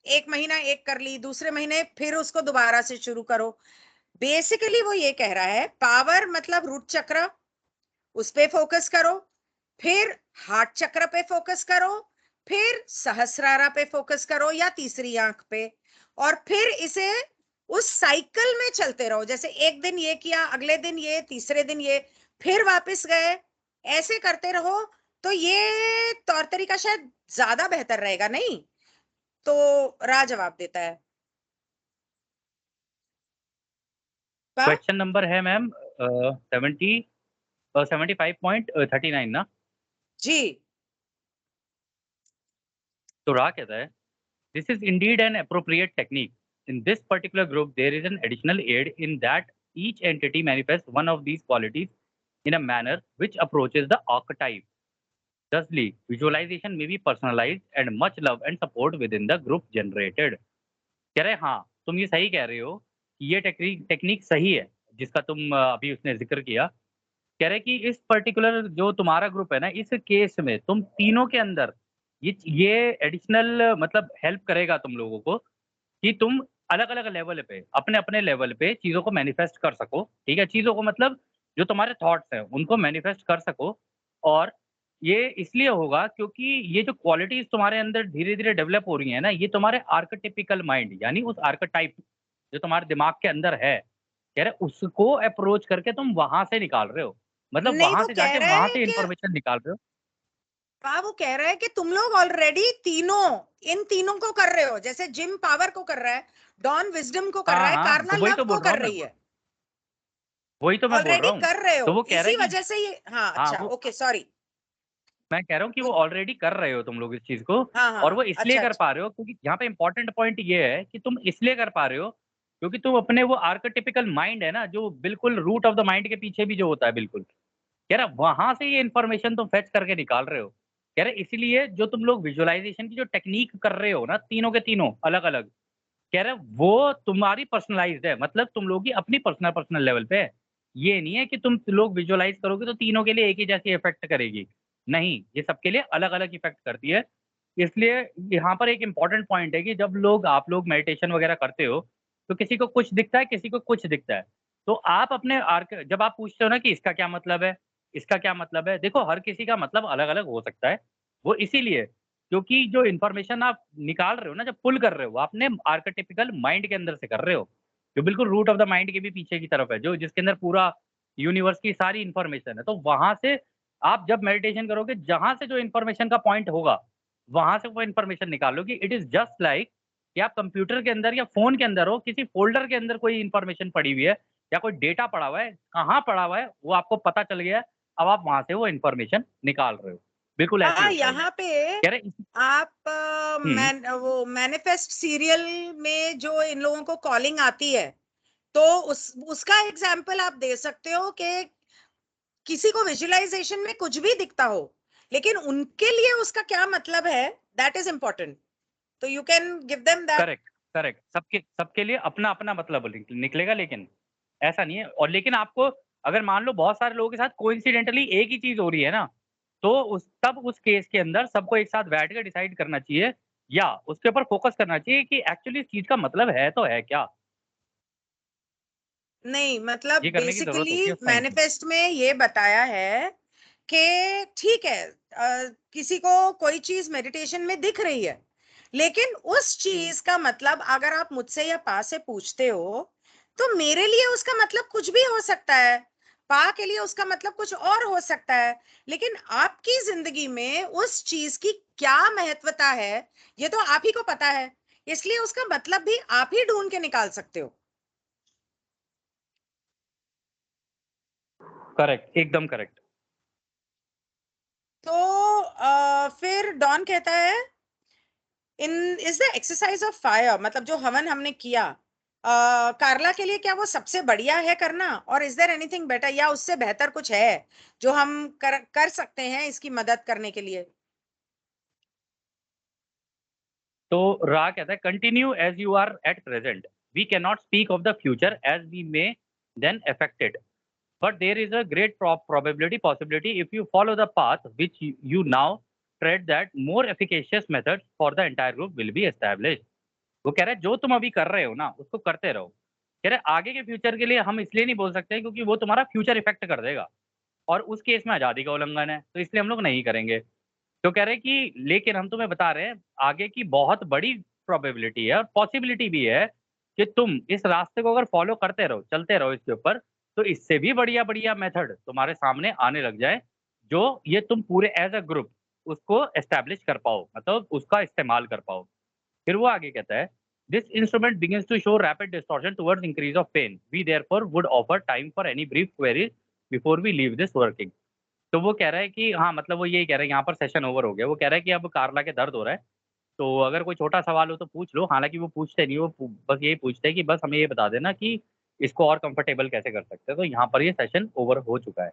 एक महीना एक कर ली, दूसरे महीने फिर उसको दोबारा से शुरू करो। बेसिकली वो ये कह रहा है, पावर मतलब रूट चक्र, उस पे फोकस करो, फिर हार्ट चक्र पे फोकस करो, फिर सहस्रारा पे फोकस करो या तीसरी आंख पे, और फिर इसे उस साइकिल में चलते रहो। जैसे एक दिन ये किया, अगले दिन ये, तीसरे दिन ये, फिर वापस गए, ऐसे करते रहो। तो ये तौर तरीका शायद ज्यादा बेहतर रहेगा, नहीं? तो रा जवाब देता है। वाह। क्वेश्चन नंबर है मैम 75.39 ना। जी। तो रा कहता है, this is Indeed an appropriate technique in this particular group there is an additional aid in that each entity manifests one of these qualities in a manner which approaches the archetype. Thusly, visualization may be personalized and much love and support within the group generated. कह रहे हाँ, तुम ये सही कह रहे हो कि ये टेक्निक टेक्निक सही है, जिसका तुम अभी उसने ज़िक्र किया। कह रहे कि इस पर्टिकुलर जो तुम्हारा ग्रुप है ना, इस केस में तुम तीनों के अंदर ये एडिशनल मतलब हेल्प करेगा तुम लोगों को कि तुम अलग-अलग लेवल पे, अपने-अपने लेवल पे चीज़ों को मैनिफेस्ट कर सको, ठीक है? चीज़ों को मतलब जो तुम्हारे थॉट्स हैं, उनको मैनिफेस्ट कर सको और ये इसलिए होगा क्योंकि ये जो क्वालिटीज़ तुम्हारे अंदर धीरे-धीरे डेवलप हो रही हैं ना, ये तुम्हारे आर्केटिपिकल माइंड यानी उस आर्केटाइप जो तुम्हारे दिमाग के अंदर है, कह रहे उसको अप्रोच करके तुम वहाँ से निकाल रहे हो। मतलब नहीं, वहाँ वो से कह जाके रहा वहाँ है से कि इन्फॉर्मेशन निकाल रहे हो। हाँ, वो कह रहा है कि तुम लोग ऑलरेडी तीनों इन तीनों को कर रहे हो, जैसे जिम पावर को कर रहा है, डॉन विजडम को कर रहा हाँ, है, हाँ, कार्ला तो वही लव तो को बोल रहा कर हूँ मैं। रही है। वही तो मैं बोल रहा ऑलरेडी हूँ। कर रहे तो हो, वो कह रहा है इसी कि वजह से ये हाँ, हाँ, अच्छा, वो ओके, सॉरी। मैं कह रहा हूँ कि वो तो ऑलरेडी कर रहे हो तुम लोग इस चीज़ को हाँ, और वो हाँ, इसलिए अच्छा, कर अच्छा। पा रहे हो क्योंकि यहाँ पे इम्पोर्टेंट पॉइंट ये है कि तुम इसलिए कर पा रहे हो क्योंकि तुम अपने वो आर्केटिपिकल माइंड है ना, जो बिल्कुल रूट ऑफ द माइंड के पीछे भी जो होता है बिल्कुल, कह रहा वहाँ से ये इन्फॉर्मेशन तुम फेच करके निकाल रहे हो। कह रहे इसीलिए जो तुम लोग विजुअलाइज़ेशन की जो टेक्नीक कर रहे हो ना, तीनों के तीनों अलग-अलग, कह रहे वो तुम्हारी पर्सनलाइज़्ड है, मतलब तुम लोग की अपनी पर्सनल लेवल पे है। ये नहीं है कि तुम लोग विजुअलाइज़ करोगे तो तीनों के लिए एक ही जैसी इफ़ेक्ट करेगी। नहीं, ये सबके लिए अलग-अलग इफ़ेक्ट करती है। इसलिए यहाँ पर एक इम्पोर्टेंट पॉइंट है कि जब लोग आप लोग मेडिटेशन वगैरह करते हो, तो किसी को कुछ दिखता है, किसी को कुछ दिखता है। तो आप अपने आर्क जब आप पूछते हो ना कि इसका क्या मतलब है? इसका क्या मतलब है? देखो हर किसी का मतलब अलग-अलग हो सकता है। वो इसीलिए क्योंकि जो इन्फॉर्मेशन आप निकाल रहे हो ना, जब पुल कर रहे हो, आप अपने आर्केटिपिकल माइंड के अंदर से कर रहे हो, जो बिल्कुल रूट ऑफ द माइंड के भी पीछे की तरफ है, जो जिसके अंदर पूरा यूनिवर्स की सारी इन्फॉर्मेशन है। तो वहाँ से आप जब मेडिटेशन करोगे, जहाँ से जो इन्फॉर्मेशन का पॉइंट होगा, वहाँ से वो इन्फॉर्मेशन निकालोगे। इट इज़ जस्ट लाइक कि आप कंप्यूटर के अंदर या फ़ोन के अंदर हो, किसी फ़ोल्डर के अंदर कोई इन्फॉर्मेशन पड़ी हुई है या कोई डेटा पड़ा हुआ है, कहाँ पड़ा हुआ है, वो आपको पता चल गया है। अब आप वहाँ से वो इन्फॉर्मेशन निकाल रहे हो। बिल्कुल ऐसे ही होता है ये। यहाँ पे कह रहे आप हुँ, वो मैनिफेस्ट सीरियल में जो इन लोगों को कॉलिंग आती है, तो उसका एग्जाम्पल आप दे सकते हो कि किसी को विजुअलाइजेशन में कुछ भी दिखता हो, लेकिन उनके लिए उसका क्या मतलब है, दैट इज इंपॉर्टेंट। तो you can give them that. Correct, correct. सबके सबके लिए अपना-अपना मतलब निकलेगा लेकिन, ऐसा नहीं है और लेकिन आपको अगर मान लो बहुत सारे लोगों के साथ कोइंसिडेंटली एक ही चीज़ हो रही है ना, तो उस केस के अंदर सबको एक साथ बैठ के डिसाइड करना चाहिए या उसके ऊपर फोकस करना चाहिए कि एक्चुअली इस चीज़ का मतलब है तो है क्या? नहीं, मतलब ये करने की ज़रूरत होती बेसिकली है उस टाइम पे। मैनिफेस्ट में ये बताया है कि ठीक है, किसी को कोई चीज मेडिटेशन में दिख रही है, लेकिन उस चीज का मतलब अगर आप मुझसे या पा से पूछते हो, तो मेरे लिए उसका मतलब कुछ भी हो सकता है, पा के लिए उसका मतलब कुछ और हो सकता है, लेकिन आपकी जिंदगी में उस चीज की क्या महत्वता है, ये तो आप ही को पता है। इसलिए उसका मतलब भी आप ही ढूंढ के निकाल सकते हो। करेक्ट, एकदम करेक्ट। तो फिर डॉन कहता है, in is the exercise of fire, मतलब जो हवन हमने किया कार्ला के लिए, क्या वो सबसे बढ़िया है करना, और इज देयर एनीथिंग बेटर, या उससे बेहतर कुछ है जो हम कर सकते हैं इसकी मदद करने के लिए। तो रा कहता है continue as you are at present we cannot speak of the future as we may then affected but there is a great probability possibility if you follow the path which you now tread that more efficacious methods for the entire group will be established. वो कह रहा है जो तुम अभी कर रहे हो ना उसको करते रहो। कह रहे आगे के फ्यूचर के लिए हम इसलिए नहीं बोल सकते क्योंकि वो तुम्हारा फ्यूचर इफेक्ट कर देगा और उस केस में आज़ादी का उल्लंघन है तो इसलिए हम लोग नहीं करेंगे। तो कह रहे हैं कि लेकिन हम तुम्हें बता रहे हैं आगे की बहुत बड़ी प्रोबेबिलिटी है और पॉसिबिलिटी भी है कि तुम इस रास्ते को अगर फॉलो करते रहो, चलते रहो इसके ऊपर, तो इससे भी बढ़िया-बढ़िया मेथड तुम्हारे सामने आने लग जाए, जो ये तुम पूरे एज़ अ ग्रुप उसको एस्टैब्लिश कर पाओ, मतलब उसका इस्तेमाल कर पाओ। फिर वो आगे कहता है, "this instrument begins to show rapid distortion towards increase of pain. We therefore would offer time for any brief queries before we leave this working." तो वो कह रहा है कि हाँ, मतलब वो यही कह रहा है यहाँ पर सेशन ओवर हो गया। वो कह रहा है कि अब कार्ला के दर्द हो रहा है, तो अगर कोई छोटा सवाल हो तो पूछ लो, हालाँकि वो पूछते नहीं, वो बस यही पूछते हैं कि बस हमें ये बता देना कि इसको और कंफर्टेबल कैसे कर सकते हैं। तो यहाँ पर ये सेशन ओवर हो चुका है।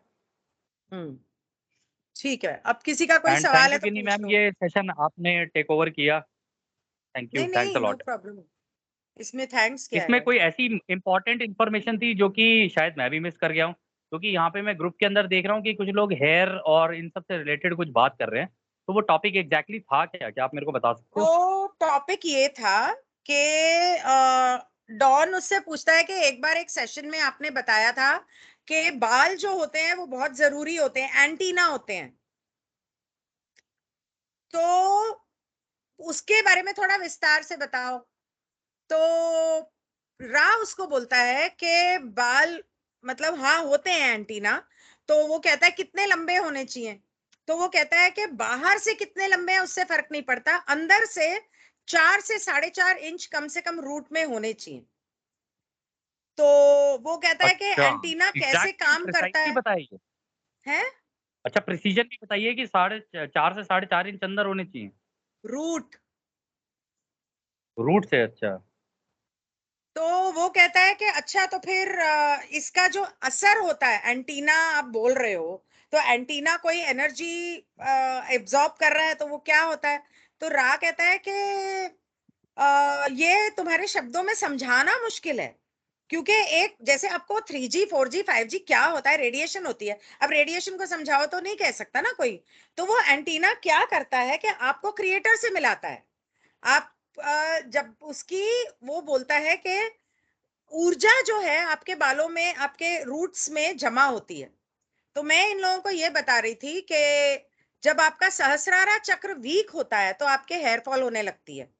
ठीक है, अब किसी का कोई एंड सवाल थैंक है यू तो गिनी पूछ मैम, लो। ये सेशन आपने टेक ओवर किया। थैंक यू, नहीं थैंक्स अ नहीं, नो लॉट। प्रॉब्लम। इसमें थैंक्स क्या इसमें है? कोई ऐसी इम्पोर्टेंट इन्फॉर्मेशन थी जो कि शायद मैं भी मिस कर गया हूँ? क्योंकि यहाँ पे मैं ग्रुप के अंदर देख रहा हूँ कि कुछ लोग हेयर और इन सब से रिलेटेड कुछ बात कर रहे हैं। तो वो टॉपिक एग्ज़ैक्टली था क्या? क्या आप मेरे को बता सकते हो? वो टॉपिक ये था कि डॉन उससे पूछता है कि एक बार एक सेशन में आपने बताया था कि बाल जो होते हैं वो बहुत जरूरी होते हैं, एंटीना होते हैं। तो उसके बारे में थोड़ा विस्तार से बताओ। तो रा उसको बोलता है कि बाल मतलब हाँ होते हैं एंटीना। तो वो कहता है कितने लंबे होने चाहिए? तो वो कहता है कि बाहर से कितने लंबे हैं उससे फर्क नहीं पड़ता, अंदर से 4 से 4.5 इंच कम से कम रूट में होने चाहिए। तो वो कहता है कि अच्छा, एंटीना कैसे एग्ज़ैक्टली काम करता प्रिसाइज़ली बताइए। है अच्छा, प्रिसिज़न भी बताइए कि साढ़े 4 से साढ़े 4 इंच अंदर होने चाहिए। रूट। रूट से, अच्छा। तो वो कहता है कि अच्छा तो फिर इसका जो असर होता है, एंटीना आप बोल रहे हो, तो एंटीना कोई एनर्जी एब्जॉर्ब कर रहा है तो वो क्या होता है? तो रा कहता है कि ये तुम्हारे शब्दों में समझाना मुश्किल है। क्योंकि एक जैसे आपको 3G 4G 5G क्या होता है, रेडिएशन होती है। अब रेडिएशन को समझाओ तो नहीं कह सकता ना कोई। तो वो एंटीना क्या करता है कि आपको क्रिएटर से मिलाता है। आप जब उसकी वो बोलता है कि ऊर्जा जो है आपके बालों में, आपके रूट्स में जमा होती है। तो मैं इन लोगों को ये बता रही थी कि जब आपका सहस्रारा चक्र वीक होता है तो आपके हेयर फॉल होने लगती है।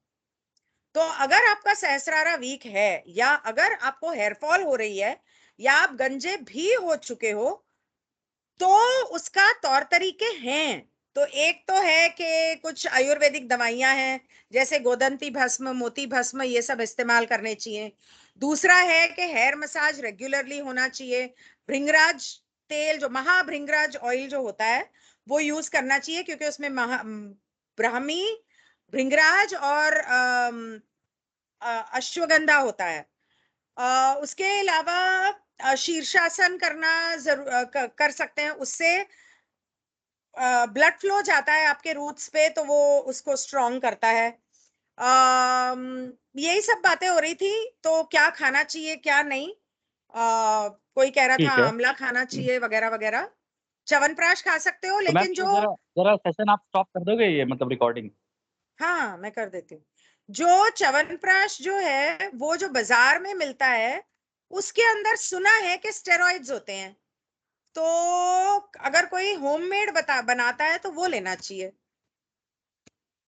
तो अगर आपका सहस्रारा वीक है, या अगर आपको हेयर फॉल हो रही है, या आप गंजे भी हो चुके हो, तो उसका तौर तरीके हैं। तो एक तो है कि कुछ आयुर्वेदिक दवाइयां हैं, जैसे गोदंती भस्म, मोती भस्म, ये सब इस्तेमाल करने चाहिए। दूसरा है कि हेयर मसाज रेगुलरली होना चाहिए। भृंगराज तेल, जो महाभृंगराज ऑयल जो होता है, वो यूज करना चाहिए, क्योंकि उसमें ब्राह्मी, भृंगराज और अश्वगंधा होता है। उसके अलावा शीर्षासन करना कर सकते हैं। उससे ब्लड फ्लो जाता है आपके रूट्स पे, तो वो उसको स्ट्रॉन्ग करता है। यही सब बातें हो रही थी। तो क्या खाना चाहिए क्या नहीं, कोई कह रहा था ठीक है। आंवला खाना चाहिए वगैरह वगैरह। च्यवनप्राश खा सकते हो, तो मैम लेकिन ये जो ज़रा ज़रा सेशन आप स्टॉप कर दोगे ये मतलब रिकॉर्डिंग? हाँ मैं कर देती हूँ। जो च्यवनप्राश जो है वो जो बाजार में मिलता है, उसके अंदर सुना है कि स्टेरॉइड्स होते हैं। तो अगर कोई होममेड बनाता है तो वो लेना चाहिए।